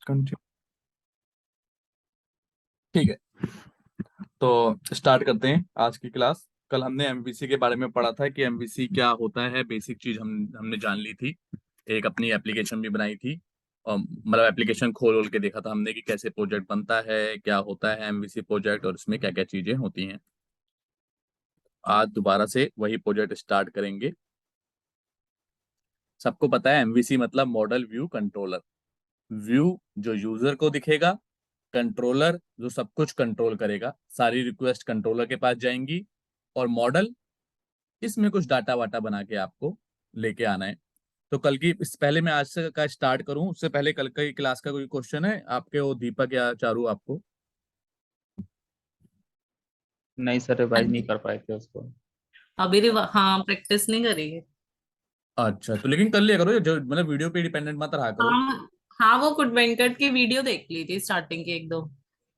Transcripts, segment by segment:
Continue. ठीक है, तो स्टार्ट करते हैं आज की क्लास। कल हमने एमवीसी के बारे में पढ़ा था कि एमवीसी क्या होता है। बेसिक चीज हमने जान ली थी। एक अपनी एप्लीकेशन भी बनाई थी, और मतलब एप्लीकेशन खोल के देखा था हमने कि कैसे प्रोजेक्ट बनता है, क्या होता है एमवीसी प्रोजेक्ट, और इसमें क्या क्या चीजें होती हैं। आज दोबारा से वही प्रोजेक्ट स्टार्ट करेंगे। सबको पता है एमवीसी मतलब मॉडल व्यू कंट्रोलर। व्यू जो यूजर को दिखेगा, कंट्रोलर जो सब कुछ कंट्रोल करेगा, सारी रिक्वेस्ट कंट्रोलर के पास जाएंगी, और मॉडल इसमें कुछ डाटा वाटा बना के आपको लेके आना है। तो कल की इस पहले मैं आज से का स्टार्ट करूं उससे पहले कल की क्लास का कोई क्वेश्चन है आपके, वो दीपक या चारू आपको? नहीं सर, हाँ रिवाइज नहीं जी। कर पाए थे उसको। अभी हाँ, प्रैक्टिस नहीं करी है। अच्छा, तो लेकिन कर लिया करो, जो मतलब वीडियो पे डिपेंडेंट मत रहा करो। हाँ हाँ, वो कुड वेंकट की वीडियो देख ली थी, स्टार्टिंग के एक दो।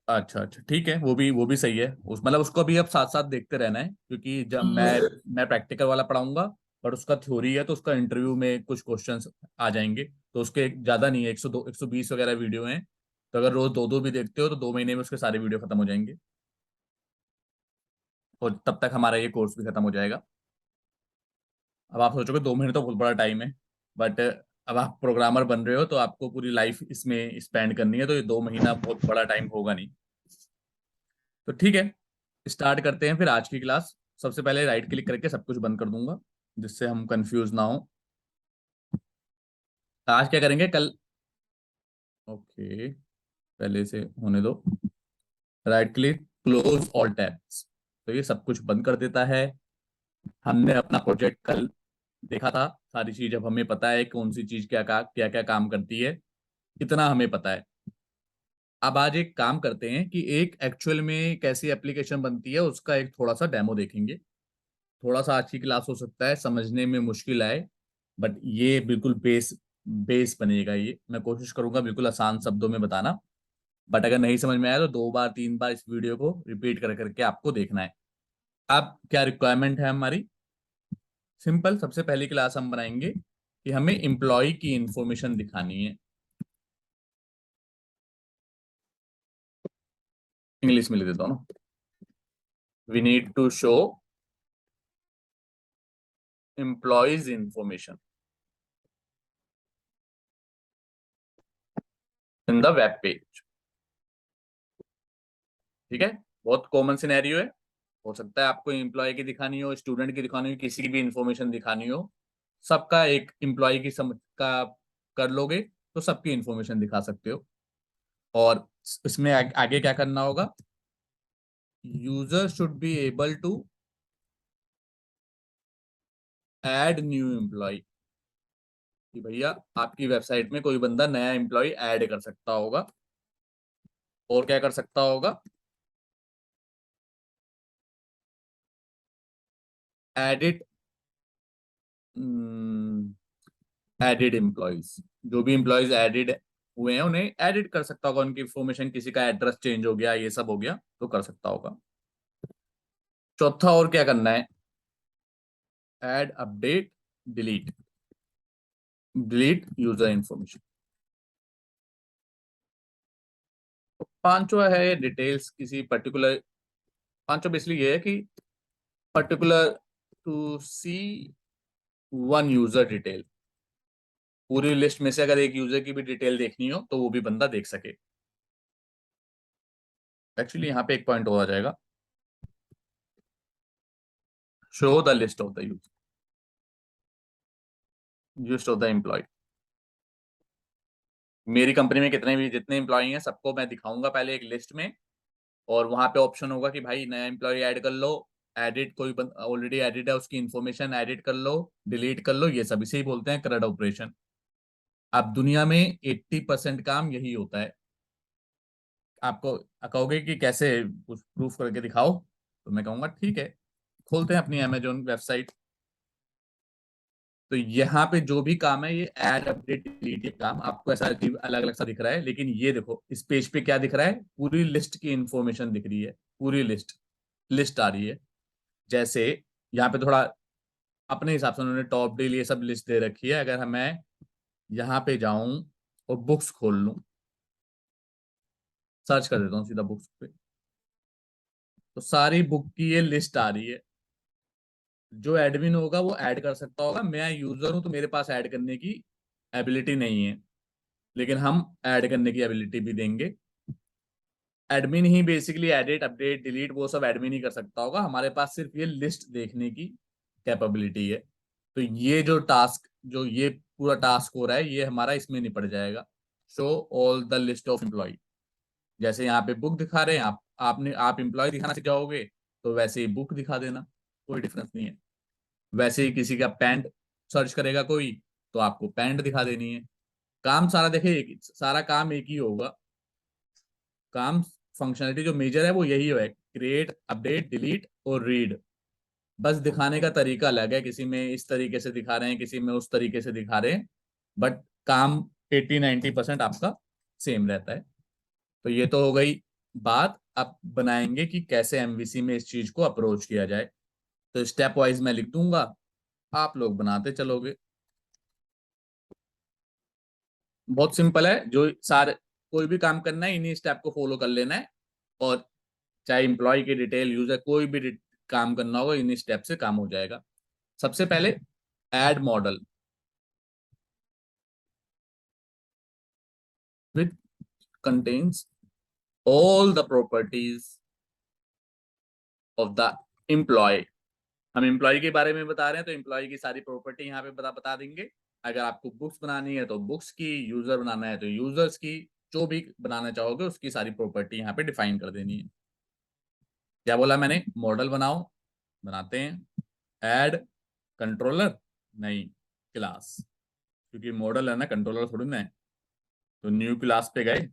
अच्छा अच्छा, ठीक है, वो भी सही है। उस मतलब उसको भी अब साथ साथ देखते रहना है, क्योंकि जब मैं प्रैक्टिकल वाला पढ़ाऊंगा, पर उसका थ्योरी है तो उसका इंटरव्यू में कुछ क्वेश्चंस आ जाएंगे। तो उसके ज्यादा नहीं है, 102 120 वगैरह वीडियो हैं। तो अगर रोज दो दो भी देखते हो तो 2 महीने में उसके सारे वीडियो खत्म हो जाएंगे, और तब तक हमारा ये कोर्स भी खत्म हो जाएगा। अब आप सोचोगे 2 महीने तो बहुत बड़ा टाइम है, बट अब आप प्रोग्रामर बन रहे हो तो आपको पूरी लाइफ इसमें स्पेंड करनी है, तो ये 2 महीना बहुत बड़ा टाइम होगा नहीं। तो ठीक है, स्टार्ट करते हैं फिर आज की क्लास। सबसे पहले राइट क्लिक करके सब कुछ बंद कर दूंगा, जिससे हम कंफ्यूज ना हो। आज क्या करेंगे कल? ओके, पहले से होने दो। Right click, close all tabs. तो ये सब कुछ बंद कर देता है। हमने अपना प्रोजेक्ट कल देखा था, सारी चीज अब हमें पता है कौन सी चीज क्या क्या काम करती है, इतना हमें पता है। अब आज एक काम करते हैं कि एक एक्चुअल में कैसी एप्लीकेशन बनती है उसका एक थोड़ा सा डेमो देखेंगे। थोड़ा सा आज की क्लास हो सकता है समझने में मुश्किल आए, बट ये बिल्कुल बेस बेस बनेगा। ये मैं कोशिश करूंगा बिल्कुल आसान शब्दों में बताना, बट अगर नहीं समझ में आया तो 2 बार 3 बार इस वीडियो को रिपीट कर करके आपको देखना है। अब क्या रिक्वायरमेंट है हमारी? सिंपल, सबसे पहली क्लास हम बनाएंगे कि हमें एम्प्लॉय की इंफॉर्मेशन दिखानी है। इंग्लिश में लिख देता हूँ ना। We need to show employees information in the web page. ठीक है, बहुत कॉमन सिनेरियो है। हो सकता है आपको एम्प्लॉय की दिखानी हो, स्टूडेंट की दिखानी हो, किसी की भी इंफॉर्मेशन दिखानी हो। सबका एक एम्प्लॉय की समझ का कर लोगे तो सबकी इंफॉर्मेशन दिखा सकते हो। और इसमें आगे क्या करना होगा? User should be able to add new employee. कि भैया आपकी वेबसाइट में कोई बंदा नया एम्प्लॉय ऐड कर सकता होगा, और क्या कर सकता होगा? Edit added employees. जो भी एम्प्लॉयज एडिड हुए हैं उन्हें एडिट कर सकता होगा, उनकी इंफॉर्मेशन, किसी का एड्रेस चेंज हो गया, ये सब हो गया तो कर सकता होगा। चौथा और क्या करना है? Add, update, delete. Delete user information. पांचवा है डिटेल्स किसी पर्टिकुलर। पांचवा बेसिकली ये है कि particular to see one user detail. पूरी लिस्ट में से अगर एक यूजर की भी डिटेल देखनी हो तो वो भी बंदा देख सके। एक्चुअली यहाँ पे एक पॉइंट और आ जाएगा, show the list of the user, list of the employee. मेरी कंपनी में कितने भी जितने एम्प्लॉय हैं सबको मैं दिखाऊंगा पहले एक लिस्ट में, और वहां पे ऑप्शन होगा कि भाई नया एम्प्लॉय ऐड कर लो, एडिट कोई ऑलरेडी एडिट है उसकी इन्फॉर्मेशन एडिट कर लो, डिलीट कर लो। ये सब इसे ही बोलते हैं करंट ऑपरेशन। अब दुनिया में 80% काम यही होता है। आपको कहोगे कि कैसे कुछ प्रूफ करके दिखाओ, तो मैं कहूंगा ठीक है, खोलते हैं अपनी अमेजोन वेबसाइट। तो यहाँ पे जो भी काम है ये ऐड, अपडेट, डिलीट, ये काम आपको ऐसा अजीब अलग अलग सा दिख रहा है, लेकिन ये देखो इस पेज पे क्या दिख रहा है, पूरी लिस्ट की इंफॉर्मेशन दिख रही है। पूरी लिस्ट लिस्ट आ रही है। जैसे यहाँ पे थोड़ा अपने हिसाब से उन्होंने टॉप डील ये सब लिस्ट दे रखी है। अगर मैं यहाँ पे जाऊं और बुक्स खोल लूं, सर्च कर देता हूँ सीधा बुक्स पे, तो सारी बुक की ये लिस्ट आ रही है। जो एडमिन होगा वो ऐड कर सकता होगा, मैं यूजर हूं तो मेरे पास ऐड करने की एबिलिटी नहीं है, लेकिन हम ऐड करने की एबिलिटी भी देंगे। एडमिन ही बेसिकली एडिट अपडेट डिलीट वो सब एडमिन ही कर सकता होगा, हमारे पास सिर्फ ये लिस्ट देखने की कैपेबिलिटी है। तो ये जो टास्क, जो ये पूरा टास्क हो रहा है, ये हमारा इसमें निपट जाएगा। Show all the list of employee. जैसे यहाँ पे बुक दिखा रहे हैं, आप एम्प्लॉय दिखाना सीख जाओगे तो वैसे ही बुक दिखा देना, कोई डिफरेंस नहीं है। वैसे ही किसी का पैंट सर्च करेगा कोई, तो आपको पैंट दिखा देनी है। काम सारा देखे सारा काम एक ही होगा। काम फंक्शनलिटी जो मेजर है वो यही है, क्रिएट अपडेट डिलीट और रीड। बस दिखाने का तरीका अलग है, किसी में इस तरीके से दिखा रहे हैं, किसी में उस तरीके से दिखा रहे हैं, बट काम 80-90% आपका सेम रहता है। तो ये तो हो गई बात। अब बनाएंगे कि कैसे एमवीसी में इस चीज को अप्रोच किया जाए। तो स्टेप वाइज मैं लिख दूंगा, आप लोग बनाते चलोगे। बहुत सिंपल है, जो सारे कोई भी काम करना है इन्हीं स्टेप को फॉलो कर लेना है। और चाहे इंप्लॉय की डिटेल यूजर कोई भी काम करना होगा, इन्हीं स्टेप से काम हो जाएगा। सबसे पहले add model which contains all the properties of the employee. हम एम्प्लॉय के बारे में बता रहे हैं तो एम्प्लॉय की सारी प्रॉपर्टी यहाँ पे बता बता देंगे। अगर आपको बुक्स बनानी है तो बुक्स की, यूजर बनाना है तो यूजर्स की, जो भी बनाना चाहोगे उसकी सारी प्रॉपर्टी यहाँ पे डिफाइन कर देनी है। क्या बोला मैंने? मॉडल बनाओ, बनाते हैं। ऐड कंट्रोलर नहीं, क्लास, क्योंकि मॉडल है ना, कंट्रोलर थोड़ी ना है। तो न्यू क्लास पे गए,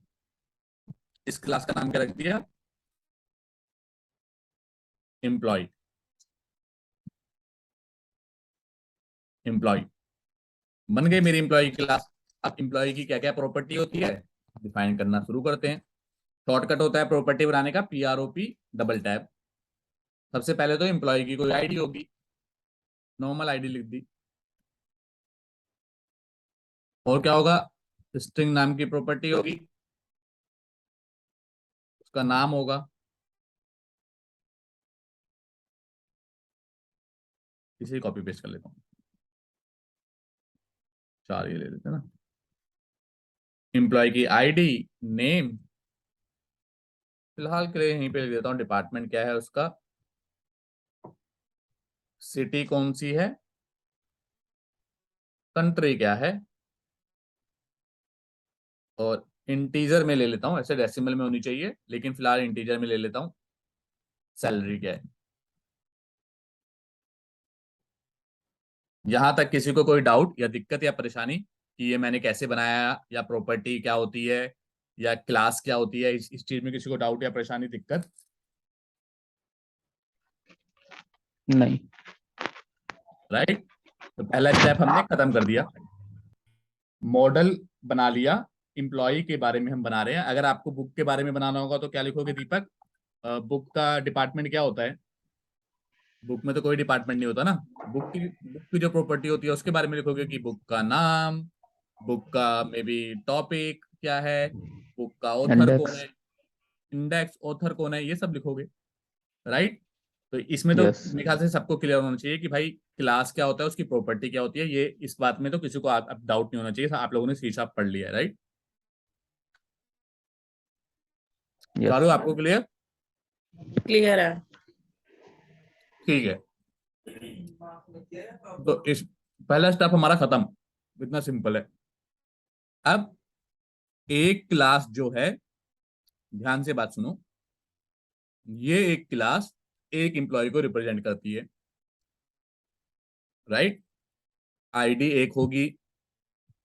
इस क्लास का नाम क्या रख दिया? एम्प्लॉय। एम्प्लॉय बन गई मेरी एम्प्लॉय क्लास। अब एम्प्लॉय की क्या क्या प्रॉपर्टी होती है डिफाइन करना शुरू करते हैं। शॉर्टकट होता है प्रॉपर्टी बनाने का, PROP डबल टैप। सबसे पहले तो एम्प्लॉय की कोई आईडी होगी, नॉर्मल आईडी लिख दी। और क्या होगा? स्ट्रिंग नाम की प्रॉपर्टी होगी, उसका नाम होगा। इसे कॉपी पेस्ट कर लेता हूँ, 4 ये ले लेते हैं ना। एम्प्लॉय की आईडी, नेम, फिलहाल के लिए यहीं पे लिख देता हूँ। डिपार्टमेंट क्या है उसका, सिटी कौन सी है, कंट्री क्या है, और इंटीजर में ले लेता हूँ, ऐसे डेसिमल में होनी चाहिए लेकिन फिलहाल इंटीजर में ले लेता हूँ। सैलरी क्या है। यहां तक किसी को कोई डाउट या दिक्कत या परेशानी कि ये मैंने कैसे बनाया, या प्रॉपर्टी क्या होती है, या क्लास क्या होती है, इस चीज में किसी को डाउट या परेशानी दिक्कत? नहीं। राइट। तो पहला स्टेप हमने खत्म कर दिया, मॉडल बना लिया। इंप्लॉय के बारे में हम बना रहे हैं। अगर आपको बुक के बारे में बनाना होगा तो क्या लिखोगे दीपक? बुक का डिपार्टमेंट क्या होता है? बुक में तो कोई डिपार्टमेंट नहीं होता ना। बुक की जो प्रॉपर्टी होती है उसके बारे में लिखोगे कि बुक का नाम, बुक का मे बी टॉपिक क्या है, बुक का ऑथर कौन इंडेक्स। है, इंडेक्स ऑथर कौन है, ये सब लिखोगे। राइट। तो इसमें तो यस। मेरे ख्याल से सबको क्लियर होना चाहिए कि भाई क्लास क्या होता है, उसकी प्रॉपर्टी क्या होती है। ये इस बात में तो किसी को अब डाउट नहीं होना चाहिए, आप लोगों ने सी शार्प पढ़ लिया है। राइट। चारू यस। आपको क्लियर? क्लियर है। ठीक है। तो इस पहला स्टेप हमारा खत्म, इतना सिंपल है। अब एक क्लास जो है, ध्यान से बात सुनो, ये एक क्लास एक एम्प्लॉय को रिप्रेजेंट करती है। राइट। आईडी एक होगी,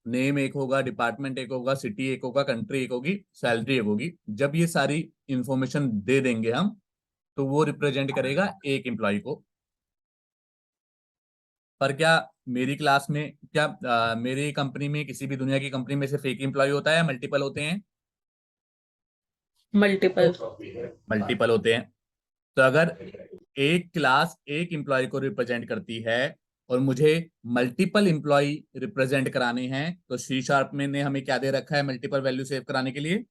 नेम एक होगा, डिपार्टमेंट एक होगा, सिटी एक होगा, कंट्री एक होगी, सैलरी एक होगी। जब ये सारी इंफॉर्मेशन दे देंगे हम, तो वो रिप्रेजेंट करेगा एक एम्प्लॉय को। पर क्या मेरी क्लास में, क्या मेरी कंपनी में, किसी भी दुनिया की कंपनी में सिर्फ एक एम्प्लॉय होता है, मल्टीपल होते हैं? मल्टीपल। मल्टीपल होते हैं। तो अगर एक क्लास एक एम्प्लॉय को रिप्रेजेंट करती है और मुझे मल्टीपल एम्प्लॉय रिप्रेजेंट कराने हैं, तो सी शार्प में ने हमें क्या दे रखा है मल्टीपल वैल्यू सेव कराने के लिए?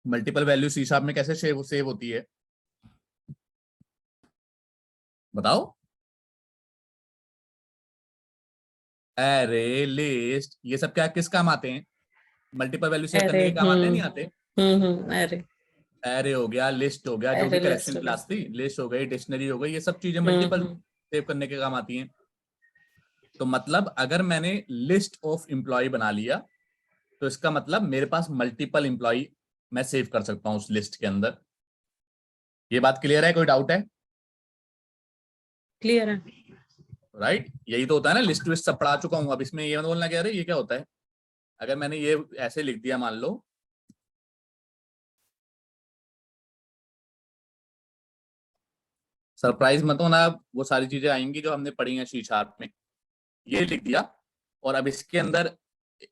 मल्टीपल वैल्यू सी शार्प में कैसे सेव होती है बताओ? एरे, लिस्ट, ये सब क्या किस काम आते हैं? मल्टीपल वैल्यू सेव करने अरे के काम आते हैं, नहीं आते? अरे एरे हो गया, लिस्ट हो गया, जो भी अरे कलेक्शन लिस्ट हो गया। क्लास थी, लिस्ट हो गई, डिक्शनरी हो गई, ये सब चीजें मल्टीपल हम्म। सेव करने के काम आती हैं। तो मतलब अगर मैंने लिस्ट ऑफ एम्प्लॉय बना लिया तो इसका मतलब मेरे पास मल्टीपल एम्प्लॉय मैं सेव कर सकता हूं उस लिस्ट के अंदर। ये बात क्लियर है? कोई डाउट है? क्लियर है। राइट, यही तो होता है ना, लिस्ट विस्ट सब पढ़ा चुका हूं, अब इसमें ये मत बोलना कह रहे ये क्या होता है। अगर मैंने ये ऐसे लिख दिया, मान लो सरप्राइज मत होना, वो सारी चीजें आएंगी जो हमने पढ़ी हैं सी शार्प में। ये लिख दिया और अब इसके अंदर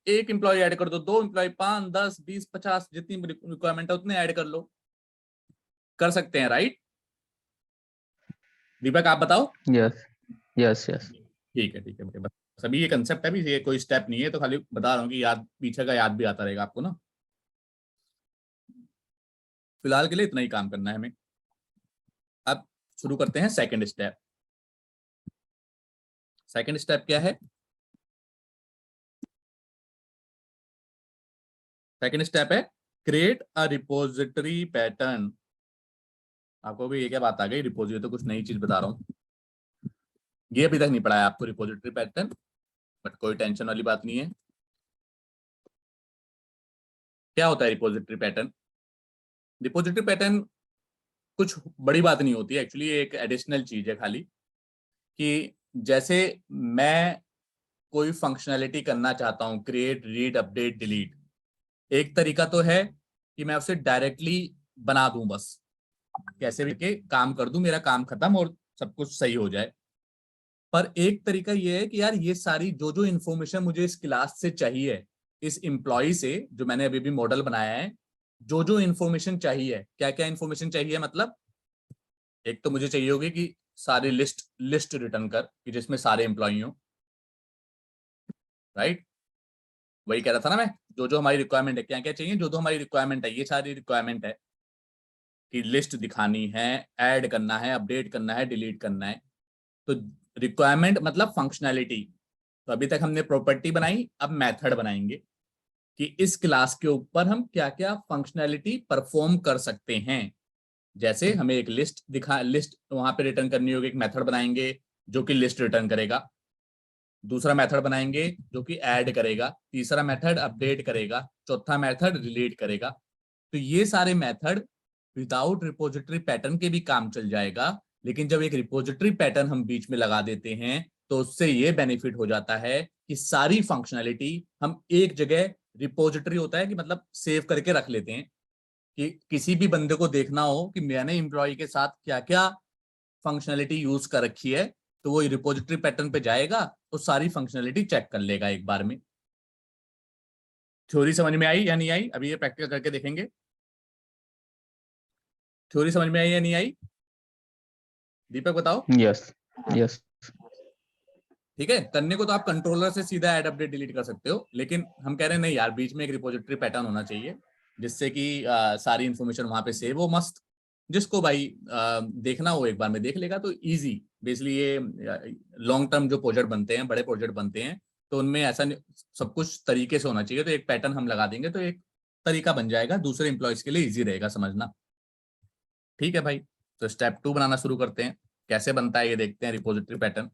एक एम्प्लॉय ऐड कर दो, 2 एम्प्लॉय, 5, 10, 20, 50, जितनी रिक्वायरमेंट है उतने ऐड कर लो। कर सकते हैं, राइट? दीपक आप बताओ। Yes yes yes. ठीक है ठीक है भाई, बस अभी ये कंसेप्ट है, अभी ये कोई स्टेप नहीं है, तो खाली बता रहा हूँ कि याद पीछे का याद भी आता रहेगा आपको ना। फिलहाल के लिए इतना ही काम करना है हमें। अब शुरू करते हैं सेकंड स्टेप। सेकंड स्टेप क्या है? सेकंड स्टेप है क्रिएट अ रिपोजिटरी पैटर्न। आपको भी ये क्या बात आ गई, रिपोजिटरी तो कुछ नई चीज बता रहा हूँ, ये अभी तक नहीं पढ़ा है आपको रिपोजिटरी पैटर्न, बट कोई टेंशन वाली बात नहीं है। क्या होता है रिपोजिटरी पैटर्न? रिपोजिटरी पैटर्न कुछ बड़ी बात नहीं होती है एक्चुअली, एक एडिशनल चीज है खाली, कि जैसे मैं कोई फंक्शनैलिटी करना चाहता हूं, क्रिएट, रीड, अपडेट, डिलीट, एक तरीका तो है कि मैं उसे डायरेक्टली बना दूं, बस कैसे भी के काम कर दूं, मेरा काम खत्म और सब कुछ सही हो जाए। पर एक तरीका ये है कि यार ये सारी जो जो इन्फॉर्मेशन मुझे इस क्लास से चाहिए, इस एम्प्लॉय से जो मैंने अभी भी मॉडल बनाया है, जो जो इन्फॉर्मेशन चाहिए, क्या क्या इन्फॉर्मेशन चाहिए, मतलब एक तो मुझे चाहिए होगी कि सारी लिस्ट रिटर्न कर कि जिसमें सारे एम्प्लॉय हो, राइट? वही कह रहा था ना मैं, जो जो हमारी रिक्वायरमेंट है, क्या क्या चाहिए, जो जो हमारी रिक्वायरमेंट है, ये सारी रिक्वायरमेंट है कि लिस्ट दिखानी है, ऐड करना है, अपडेट करना है, डिलीट करना है। तो रिक्वायरमेंट मतलब फंक्शनैलिटी। तो अभी तक हमने प्रॉपर्टी बनाई, अब मेथड बनाएंगे कि इस क्लास के ऊपर हम क्या क्या फंक्शनैलिटी परफॉर्म कर सकते हैं। जैसे हमें एक लिस्ट वहां पे रिटर्न करनी होगी, एक मेथड बनाएंगे जो कि लिस्ट रिटर्न करेगा, दूसरा मेथड बनाएंगे जो कि ऐड करेगा, तीसरा मेथड अपडेट करेगा, चौथा मेथड डिलीट करेगा। तो ये सारे मेथड विदाउट रिपोजिटरी पैटर्न के भी काम चल जाएगा, लेकिन जब एक रिपोजिटरी पैटर्न हम बीच में लगा देते हैं तो उससे ये बेनिफिट हो जाता है कि सारी फंक्शनैलिटी हम एक जगह, रिपोजिटरी होता है कि मतलब सेव करके रख लेते हैं, कि किसी भी बंदे को देखना हो कि मैंने एम्प्लॉय के साथ क्या क्या फंक्शनैलिटी यूज कर रखी है, तो वो रिपोजिटरी पैटर्न पे जाएगा तो सारी फंक्शनैलिटी चेक कर लेगा एक बार में। थ्योरी समझ में आई या नहीं आई? अभी ये प्रैक्टिकल करके देखेंगे। थ्योरी समझ में आई या नहीं आई? दीपक बताओ। Yes yes. ठीक है, करने को तो आप कंट्रोलर से सीधा ऐड, अपडेट, डिलीट कर सकते हो, लेकिन हम कह रहे हैं नहीं यार, बीच में एक रिपोजिटरी पैटर्न होना चाहिए जिससे कि सारी इंफॉर्मेशन वहां पे सेव हो मस्त। जिसको भाई देखना हो एक बार में देख लेगा, तो इजी। बेसिकली ये लॉन्ग टर्म जो प्रोजेक्ट बनते हैं, बड़े प्रोजेक्ट बनते हैं, तो उनमें ऐसा सब कुछ तरीके से होना चाहिए। तो एक पैटर्न हम लगा देंगे तो एक तरीका बन जाएगा, दूसरे एम्प्लॉयज के लिए इजी रहेगा समझना। ठीक है भाई, तो स्टेप 2 बनाना शुरू करते हैं। कैसे बनता है ये देखते हैं रिपोजिटरी पैटर्न।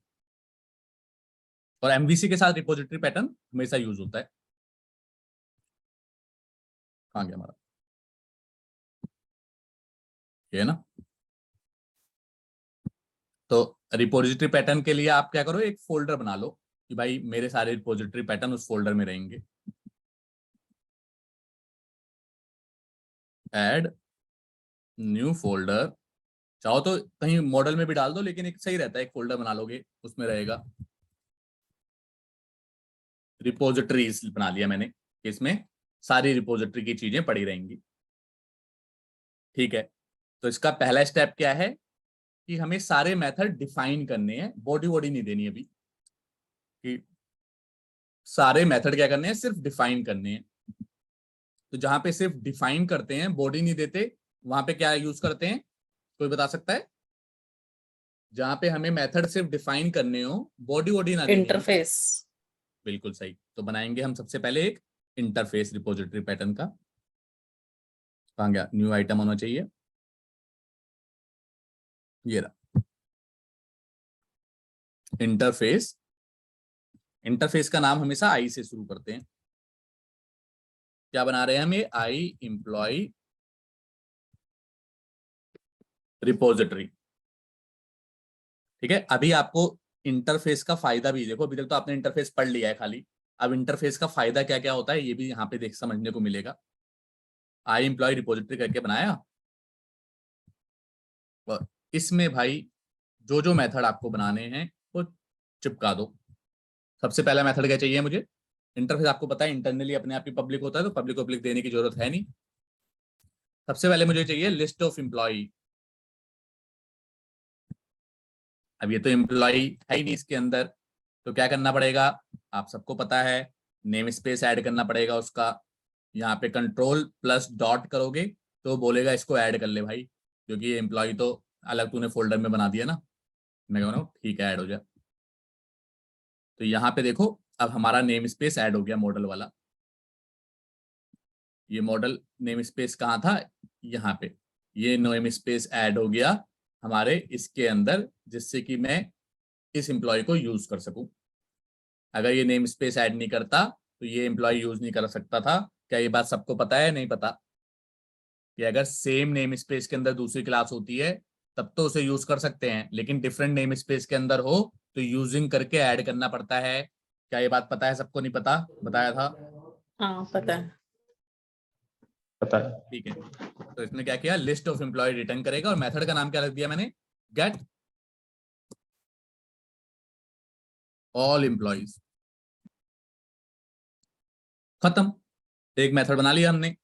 और एमवीसी के साथ रिपोजिटरी पैटर्न हमेशा यूज होता है। कहाँ गया हमारा, ये है ना? तो रिपोजिटरी पैटर्न के लिए आप क्या करो, एक फोल्डर बना लो कि भाई मेरे सारे रिपोजिटरी पैटर्न उस फोल्डर में रहेंगे। ऐड न्यू फोल्डर, चाहो तो कहीं मॉडल में भी डाल दो, लेकिन एक सही रहता है, एक फोल्डर बना लोगे उसमें रहेगा। रिपोजिटरीज बना लिया मैंने, इसमें सारी रिपोजिटरी की चीजें पड़ी रहेंगी। ठीक है, तो इसका पहला स्टेप क्या है कि हमें सारे मेथड डिफाइन करने हैं, बॉडी वॉडी नहीं देनी अभी, कि सारे मेथड क्या करने हैं, सिर्फ डिफाइन करने हैं। तो जहां पे सिर्फ डिफाइन करते हैं, बॉडी नहीं देते, वहां पे क्या यूज करते हैं, कोई बता सकता है? जहां पे हमें मेथड सिर्फ डिफाइन करने हो, बॉडी वॉडी ना देनी हो। इंटरफेस। बिल्कुल सही। तो बनाएंगे हम सबसे पहले एक इंटरफेस रिपोजिटरी पैटर्न का। कहाँ गया? न्यू आइटम होना चाहिए, ये रहा इंटरफेस। इंटरफेस का नाम हमेशा आई से शुरू करते हैं। क्या बना रहे हैं हम? ये आई एम्प्लॉय रिपोजिटरी। ठीक है, अभी आपको इंटरफेस का फायदा भी देखो। अभी तक तो आपने इंटरफेस पढ़ लिया है खाली, अब इंटरफेस का फायदा क्या क्या होता है ये भी यहाँ पे देख समझने को मिलेगा। आई एम्प्लॉय रिपोजिटरी करके बनाया, और इसमें भाई जो जो मेथड आपको बनाने हैं वो चिपका दो। सबसे पहला मेथड क्या चाहिए मुझे? इंटरफेस आपको पता है इंटरनली अपने आप ही पब्लिक होता है, तो पब्लिक देने की जरूरत है नहीं। सबसे पहले मुझे चाहिए लिस्ट ऑफ एम्प्लॉय। अब ये तो एम्प्लॉय है ही नहीं इसके अंदर, तो क्या करना पड़ेगा? आप सबको पता है, नेम स्पेस ऐड करना पड़ेगा उसका। यहाँ पे कंट्रोल प्लस डॉट करोगे तो बोलेगा इसको ऐड कर ले भाई, क्योंकि ये एम्प्लॉय तो अलग तूने फोल्डर में बना दिया ना। मैं कह रहा हूँ ठीक है, ऐड हो जाए। तो यहाँ पे देखो, अब हमारा नेम स्पेस ऐड हो गया मॉडल वाला। ये मॉडल नेम स्पेस कहाँ था? यहाँ पे। ये नेम स्पेस ऐड हो गया हमारे इसके अंदर, जिससे कि मैं इस एम्प्लॉय को यूज कर सकूं। अगर ये नेम स्पेस ऐड नहीं करता तो ये एम्प्लॉय यूज नहीं कर सकता था। क्या ये बात सबको पता है? नहीं पता कि अगर सेम नेम स्पेस के अंदर दूसरी क्लास होती है तब तो उसे यूज कर सकते हैं, लेकिन डिफरेंट नेम स्पेस के अंदर हो तो यूजिंग करके ऐड करना पड़ता है। क्या ये बात पता है सबको? नहीं पता? बताया था। हाँ पता है। पता है। ठीक है, तो इसने क्या किया, लिस्ट ऑफ एम्प्लॉय रिटर्न करेगा, और मेथड का नाम क्या रख दिया मैंने? Get all employees. खत्म, एक मेथड बना लिया हमने।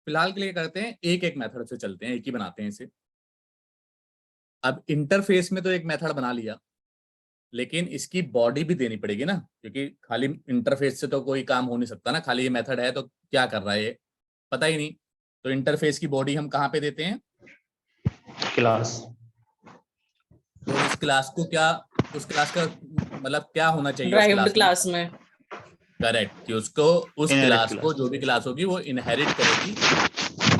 फिलहाल के लिए करते हैं एक एक मेथड से चलते हैं, एक ही बनाते हैं इसे। अब इंटरफेस में तो एक मेथड बना लिया, लेकिन इसकी बॉडी भी देनी पड़ेगी ना, क्योंकि खाली इंटरफेस से तो कोई काम हो नहीं सकता ना। खाली ये मेथड है तो क्या कर रहा है ये पता ही नहीं। तो इंटरफेस की बॉडी हम कहाँ पे देते हैं? क्लास। तो इस क्लास को क्या, उस क्लास का मतलब क्या होना चाहिए उस ड्राइव्ड क्लास में? क्लास में। करेक्ट, कि उसको उस Inherit क्लास को, class। जो भी क्लास होगी वो इनहेरिट करेगी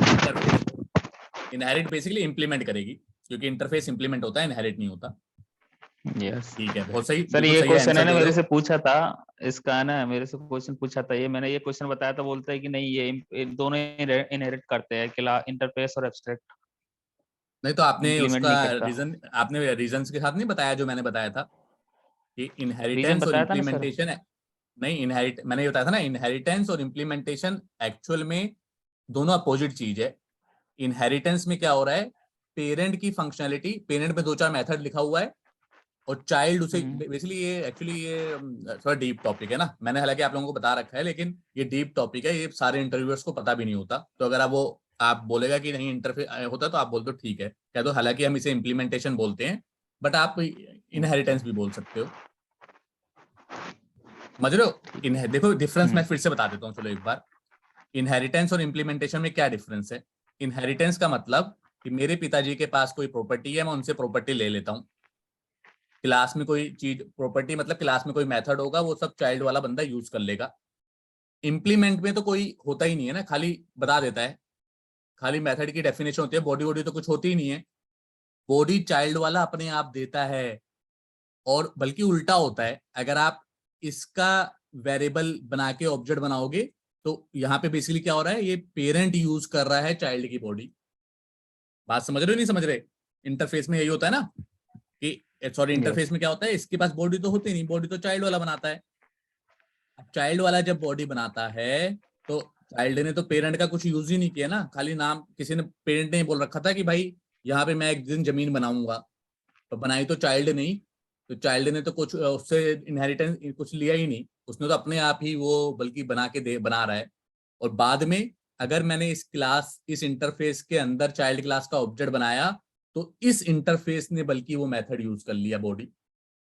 इंटरफेस। इनहेरिट बेसिकली इंप्लीमेंट करेगी, क्योंकि इंटरफेस इंप्लीमेंट होता है, इनहेरिट नहीं होता। यस। ठीक है, बहुत सही, सर बिल्कुल ये सही क्वेश्चन है आंसर ना, दे रहे मेरे हो। से पूछा था इसका, ना मेरे से क्वेश्चन पूछा था ये, मैंने ये क्वेश्चन बताया था, बोलता है कि नहीं ये दोनों इनहेरिट करते हैं, क्लास इंटरफेस और एब्स्ट्रैक्ट, नहीं तो आपने इंप्लीमेंट उसका नहीं करता। रीजन, आपने रीजंस के साथ नहीं बताया जो मैंने बताया था कि रीजन इनहेरिटेंस और बताया था ना सर। इम्प्लीमेंटेशन है। नहीं, इनहेरिट मैंने ये बताया था ना, इनहेरिटेंस और इम्प्लीमेंटेशन एक्चुअल में दोनों अपोजिट चीज है। इनहेरिटेंस में क्या हो रहा है, पेरेंट की फंक्शनैलिटी, पेरेंट में दो चार मेथड लिखा हुआ है और चाइल्ड उसे, बेसिकली ये एक्चुअली ये थोड़ा डीप टॉपिक है ना। मैंने हालांकि आप लोगों को बता रखा है, लेकिन ये डीप टॉपिक है, ये सारे इंटरव्यूअर्स को पता भी नहीं होता। तो अगर आप बोलेगा कि नहीं इंटरफेस होता तो आप बोल दो ठीक है, कह दो हालांकि हम इसे इम्प्लीमेंटेशन बोलते हैं, बट आप इनहेरिटेंस भी बोल सकते हो। समझ रहे हो? देखो डिफरेंस मैं फिर से बता देता हूँ, चलो एक बार। इनहेरिटेंस और इम्प्लीमेंटेशन में क्या डिफरेंस है? इनहेरिटेंस का मतलब कि मेरे पिताजी के पास कोई प्रॉपर्टी है, मैं उनसे प्रॉपर्टी ले लेता हूँ। क्लास में कोई चीज, प्रॉपर्टी मतलब क्लास में कोई मेथड होगा, वो सब चाइल्ड वाला बंदा यूज कर लेगा। इंप्लीमेंट में तो कोई होता ही नहीं है ना, खाली बता देता है, खाली मेथड की डेफिनेशन होती है, बॉडी वॉडी तो कुछ होती ही नहीं है। बॉडी चाइल्ड वाला अपने आप देता है, और बल्कि उल्टा होता है, अगर आप इसका वेरिएबल बना के ऑब्जेक्ट बनाओगे तो यहाँ पे बेसिकली क्या हो रहा है, ये पेरेंट यूज कर रहा है चाइल्ड की बॉडी। बात समझ रहे हो नहीं समझ रहे? इंटरफेस में यही होता है ना कि, सॉरी, इंटरफेस यस। में क्या होता है, इसके पास बॉडी तो होती नहीं, बॉडी तो चाइल्ड वाला बनाता है। अब चाइल्ड वाला जब बॉडी बनाता है तो चाइल्ड ने तो पेरेंट का कुछ यूज ही नहीं किया ना, खाली नाम, किसी ने, पेरेंट ने बोल रखा था कि भाई यहाँ पे मैं एक दिन जमीन बनाऊंगा, तो बनाई तो चाइल्ड नहीं। तो चाइल्ड ने तो कुछ उससे इनहेरिटेंस कुछ लिया ही नहीं, उसने तो अपने आप ही वो बल्कि बना के दे बना रहा है। और बाद में अगर मैंने इस क्लास, इस इंटरफेस के अंदर चाइल्ड क्लास का ऑब्जेक्ट बनाया, तो इस इंटरफेस ने बल्कि वो मेथड यूज कर लिया बॉडी।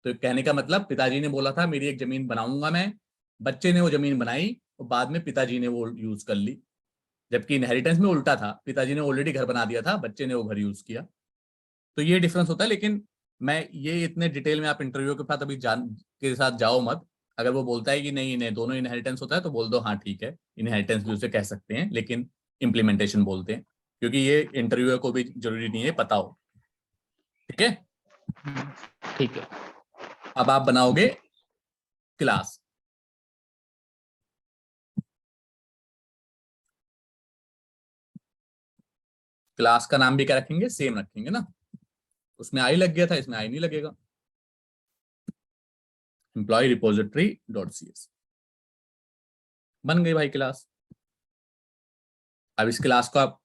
तो कहने का मतलब, पिताजी ने बोला था मेरी एक जमीन बनाऊंगा मैं, बच्चे ने वो जमीन बनाई, और बाद में पिताजी ने वो यूज कर ली, जबकि इनहेरिटेंस में उल्टा था, पिताजी ने ऑलरेडी घर बना दिया था, बच्चे ने वो घर यूज किया। तो ये डिफरेंस होता है। लेकिन मैं ये इतने डिटेल में आप इंटरव्यू के साथ अभी जान के साथ जाओ मत। अगर वो बोलता है कि नहीं इन्हें दोनों इनहेरिटेंस होता है तो बोल दो हाँ ठीक है, इनहेरिटेंस भी उसे कह सकते हैं, लेकिन इम्प्लीमेंटेशन बोलते हैं, क्योंकि ये इंटरव्यूअर को भी जरूरी नहीं है पता हो। ठीक है, ठीक है। अब आप बनाओगे क्लास। क्लास का नाम भी क्या रखेंगे, सेम रखेंगे ना, उसमें आई लग गया था, इसमें आई नहीं लगेगा। एम्प्लॉय रिपोजिटरी डॉट cs बन गई भाई क्लास। अब इस क्लास को आप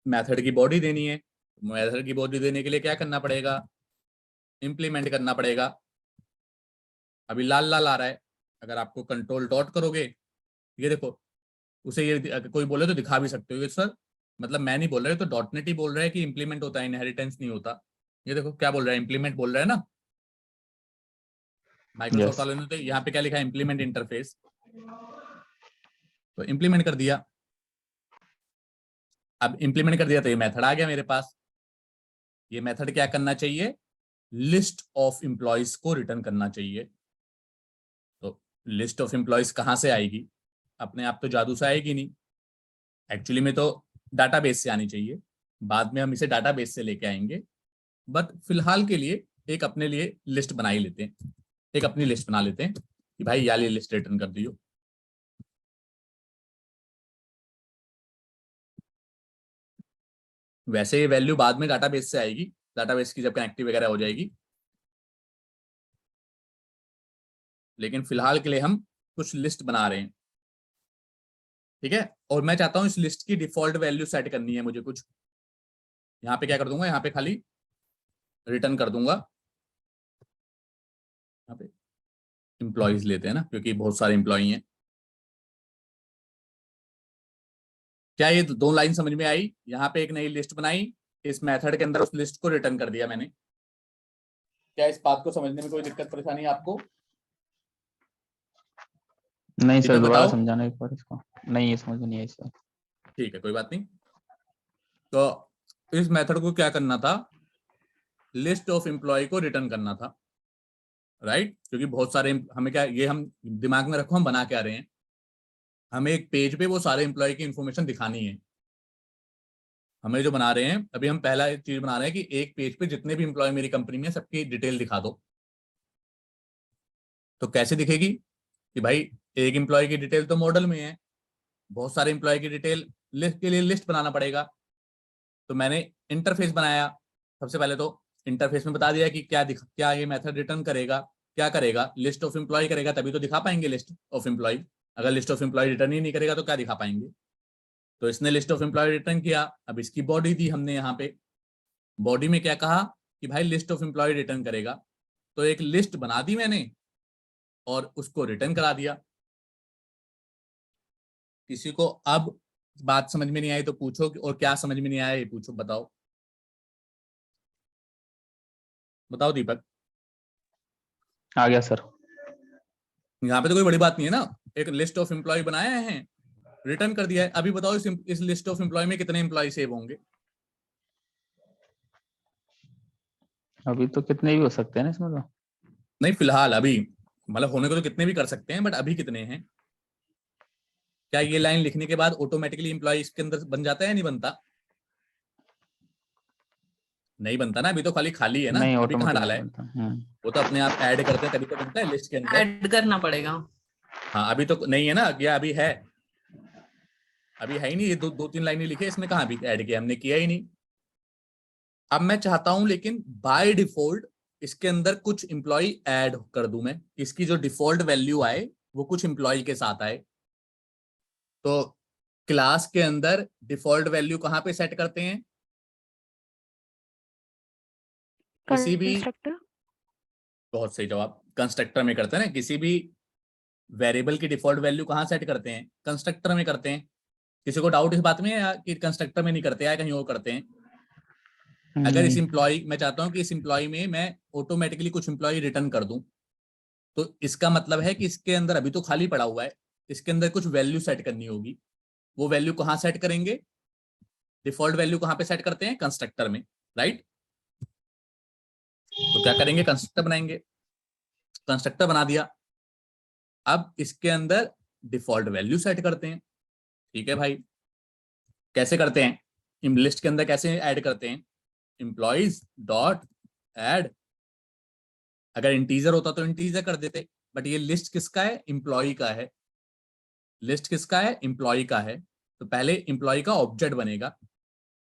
मेथड की बॉडी देनी है। मेथड की बॉडी देने के लिए क्या करना पड़ेगा, इंप्लीमेंट करना पड़ेगा। अभी लाल लाल आ रहा है, अगर आपको कंट्रोल डॉट करोगे, ये देखो, उसे ये अगर कोई बोले तो दिखा भी सकते हो सर, मतलब मैं नहीं बोल रहा, तो डॉट नेट ही बोल रहा है कि इंप्लीमेंट होता है, इनहेरिटेंस नहीं होता। ये देखो क्या बोल रहा है, इंप्लीमेंट बोल रहा है ना। माइक्रोसॉफ्ट वालों ने तो यहाँ पे क्या लिखा है, इंप्लीमेंट इंटरफेस, तो इंप्लीमेंट कर दिया। अब इंप्लीमेंट कर दिया तो ये मेथड आ गया मेरे पास। ये मेथड क्या करना चाहिए, लिस्ट ऑफ एम्प्लॉयज को रिटर्न करना चाहिए। तो लिस्ट ऑफ एम्प्लॉयज कहां से आएगी, अपने आप तो जादू से आएगी नहीं, एक्चुअली में तो डाटाबेस से आनी चाहिए। बाद में हम इसे डाटाबेस से लेके आएंगे, बट फिलहाल के लिए एक अपने लिए लिस्ट बना ही लेते हैं, एक अपनी लिस्ट बना लेते हैं कि भाई ये लिस्ट रिटर्न कर दियो। वैसे ये वैल्यू बाद में डाटाबेस से आएगी, डाटाबेस की जब कनेक्टिव वगैरह हो जाएगी, लेकिन फिलहाल के लिए हम कुछ लिस्ट बना रहे हैं। ठीक है, और मैं चाहता हूं इस लिस्ट की डिफॉल्ट वैल्यू सेट करनी है मुझे कुछ। यहाँ पे क्या कर दूंगा, यहाँ पे खाली रिटर्न कर दूंगा। यहाँ पे एम्प्लॉयज लेते हैं ना, क्योंकि बहुत सारे एम्प्लॉय हैं। क्या ये दो लाइन समझ में आई, यहाँ पे एक नई लिस्ट बनाई, इस मेथड के अंदर उस लिस्ट को रिटर्न कर दिया मैंने। क्या इस बात को समझने में कोई दिक्कत परेशानी है आपको? नहीं सर, दीपक दोबारा बताओ। समझाना एक बार इसको। नहीं, ये समझ में नहीं आई सर। ठीक है, कोई बात नहीं। तो इस मेथड को क्या करना था, लिस्ट ऑफ एम्प्लॉय को रिटर्न करना था, राइट। क्योंकि बहुत सारे हमें क्या, ये हम दिमाग में रखो हम बना क्या रहे हैं, हमें एक पेज पे वो सारे एम्प्लॉय की इंफॉर्मेशन दिखानी है। हमें जो बना रहे हैं अभी, हम पहला एक चीज बना रहे हैं कि एक पेज पे जितने भी एम्प्लॉय मेरी कंपनी में सबकी डिटेल दिखा दो। तो कैसे दिखेगी कि भाई एक एम्प्लॉय की डिटेल तो मॉडल में है, बहुत सारे एम्प्लॉय की डिटेल लिस्ट के लिए लिस्ट बनाना पड़ेगा। तो मैंने इंटरफेस बनाया। सबसे पहले तो इंटरफेस में बता दिया कि क्या ये मेथड रिटर्न करेगा, क्या करेगा, लिस्ट ऑफ एम्प्लॉय करेगा, तभी तो दिखा पाएंगे लिस्ट ऑफ एम्प्लॉय। अगर लिस्ट ऑफ एम्प्लॉय रिटर्न ही नहीं करेगा तो क्या दिखा पाएंगे। तो इसने लिस्ट ऑफ एम्प्लॉय रिटर्न किया। अब इसकी बॉडी दी हमने, यहाँ पे बॉडी में क्या कहा कि भाई लिस्ट ऑफ एम्प्लॉय रिटर्न करेगा। तो एक लिस्ट बना दी मैंने और उसको रिटर्न करा दिया। किसी को अब बात समझ में नहीं आई तो पूछो, और क्या समझ में नहीं आया ये पूछो, बताओ बताओ दीपक। आ गया सर। यहाँ पे तो कोई बड़ी बात नहीं है ना, एक लिस्ट ऑफ एम्प्लॉय बनाया है, रिटर्न कर दिया है। अभी बताओ इस लिस्ट ऑफ एम्प्लॉय में कितने एम्प्लॉय सेव होंगे? अभी तो कितने भी हो सकते हैं ना इसमें तो। नहीं फिलहाल अभी, मतलब होने को तो कितने भी कर सकते हैं, बट अभी कितने हैं? क्या ये लाइन लिखने के बाद ऑटोमेटिकली एम्प्लॉय इसके अंदर बन जाता है या नहीं बनता? नहीं बनता ना, अभी तो खाली खाली है ना, नहीं, अभी कहाँ ऑटोमेटिक डाला नहीं है? बनता। वो तो अपने आप ऐड करते हैं तभी तो बनता है लिस्ट के अंदर। ऐड करना पड़ेगा। हाँ अभी तो नहीं है ना, या अभी है? अभी है ही नहीं, ये दो तीन लाइनें लिखे, इसमें कहाँ अभी ऐड किया, हमने किया ही नहीं। अब मैं चाहता हूं लेकिन बाय डिफॉल्ट इसके अंदर कुछ एम्प्लॉय ऐड कर दूं मैं, इसकी जो डिफॉल्ट वैल्यू आए वो कुछ एम्प्लॉय के साथ आए। तो क्लास के अंदर डिफॉल्ट वैल्यू कहां पे सेट करते हैं? किसी भी, कंस्ट्रक्टर। बहुत सही जवाब, कंस्ट्रक्टर में करते हैं ना। किसी भी वेरिएबल की डिफॉल्ट वैल्यू कहां सेट करते हैं? कंस्ट्रक्टर में करते हैं। किसी को डाउट इस बात में है या कि कंस्ट्रक्टर में नहीं करते या कहीं और करते हैं? अगर इस एम्प्लॉय, मैं चाहता हूं कि इस एम्प्लॉय में मैं ऑटोमेटिकली कुछ एम्प्लॉय रिटर्न कर दूं, तो इसका मतलब है कि इसके अंदर अभी तो खाली पड़ा हुआ है, इसके अंदर कुछ वैल्यू सेट करनी होगी। वो वैल्यू कहाँ सेट करेंगे? डिफॉल्ट वैल्यू कहाँ पे सेट करते हैं? कंस्ट्रक्टर में, राइट। तो क्या करेंगे? कंस्ट्रक्टर बनाएंगे। कंस्ट्रक्टर बना दिया, अब इसके अंदर डिफॉल्ट वैल्यू सेट करते हैं। ठीक है भाई, कैसे करते हैं? लिस्ट के अंदर कैसे ऐड करते हैं? एम्प्लॉइज डॉट ऐड, अगर इंटीजर होता तो इंटीजर कर देते, बट ये लिस्ट किसका है? एम्प्लॉय का है। लिस्ट किसका है? एम्प्लॉय का है। तो पहले एम्प्लॉय का ऑब्जेक्ट बनेगा।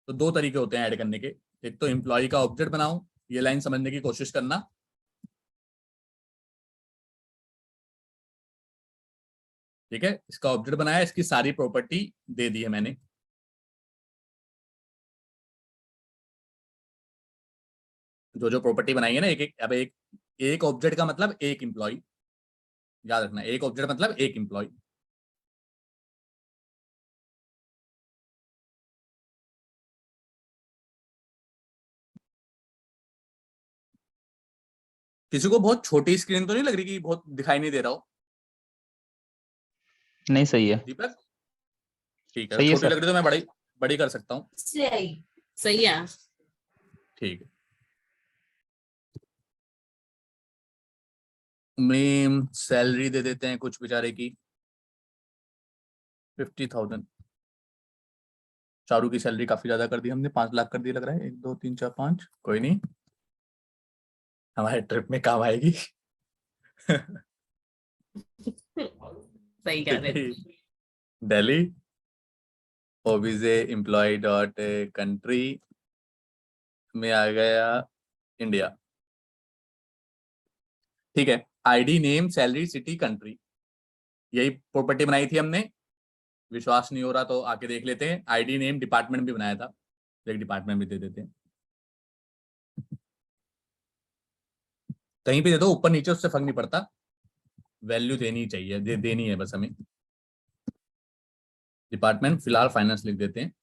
तो दो तरीके होते हैं ऐड करने के, एक तो एम्प्लॉय का ऑब्जेक्ट बनाओ, ये लाइन समझने की कोशिश करना। ठीक है, इसका ऑब्जेक्ट बनाया, इसकी सारी प्रॉपर्टी दे दी है मैंने। जो जो प्रॉपर्टी बनाई है ना, एक एक, अब एक ऑब्जेक्ट का मतलब एक एम्प्लॉय, याद रखना, एक ऑब्जेक्ट मतलब एक एम्प्लॉय। किसी को बहुत छोटी स्क्रीन तो नहीं लग रही कि बहुत दिखाई नहीं दे रहा हो? नहीं, सही है। दीपक ठीक है, सही है छोटी सर। लग रही तो मैं बड़ी बड़ी कर सकता हूँ। सही है। ठीक है, मैं सैलरी दे देते हैं कुछ बेचारे की 50,000। चारू की सैलरी काफी ज्यादा कर दी हमने, 5 लाख कर दी लग रहा है। 1 2 3 4 5, कोई नहीं, हमारे ट्रिप में काम आएगी। सही कह रहे थे। Delhi, OBJ employ dot country में आ गया इंडिया। ठीक है, ID name salary city country, यही प्रॉपर्टी बनाई थी हमने। विश्वास नहीं हो रहा तो आके देख लेते हैं। आईडी नेम डिपार्टमेंट भी बनाया था, एक डिपार्टमेंट भी दे देते हैं। कहीं भी दे दो, ऊपर नीचे उससे फर्क नहीं पड़ता, वैल्यू देनी चाहिए, देनी है बस हमें। डिपार्टमेंट फिलहाल फाइनेंस लिख देते हैं,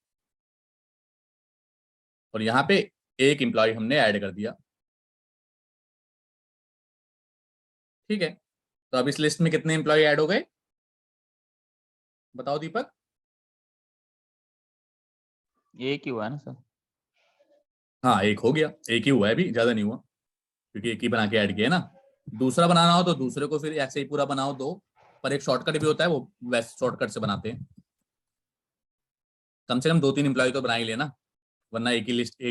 और यहाँ पे एक एम्प्लॉय हमने ऐड कर दिया। ठीक है, तो अब इस लिस्ट में कितने एम्प्लॉय ऐड हो गए? बताओ दीपक। एक ही हुआ है ना सर? हाँ, एक हो गया, एक ही हुआ है, अभी ज्यादा नहीं हुआ, क्योंकि एक ही बना के ऐड किया है ना। दूसरा बनाना हो तो दूसरे को फिर ऐसे ही पूरा बनाओ दो, पर एक शॉर्टकट भी होता है, वो वैसे शॉर्टकट से बनाते हैं। कम से कम 2 3 एम्प्लॉय तो बना ही लेना, वरना एक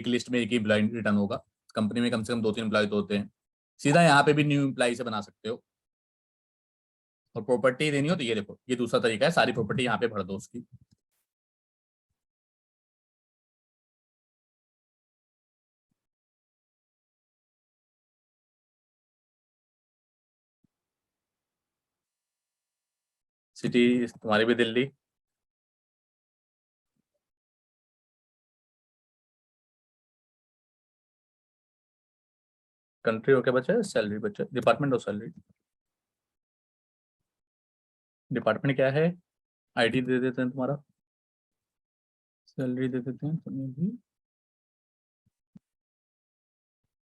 लिस्ट में एक ही एम्प्लॉय रिटर्न होगा। कंपनी में कम से कम 2 3 एम्प्लॉय तो होते हैं। सीधा यहाँ पे भी न्यू एम्प्लॉय से बना सकते हो। और प्रॉपर्टी देनी हो तो ये देखो, ये दूसरा तरीका है, सारी प्रॉपर्टी यहाँ पे भर दो उसकी। सिटी तुम्हारी भी दिल्ली, कंट्री हो क्या बचा है? सैलरी बचा है, डिपार्टमेंट और सैलरी। डिपार्टमेंट क्या है? आईडी दे देते हैं तुम्हारा, सैलरी दे देते हैं तुम्हें भी,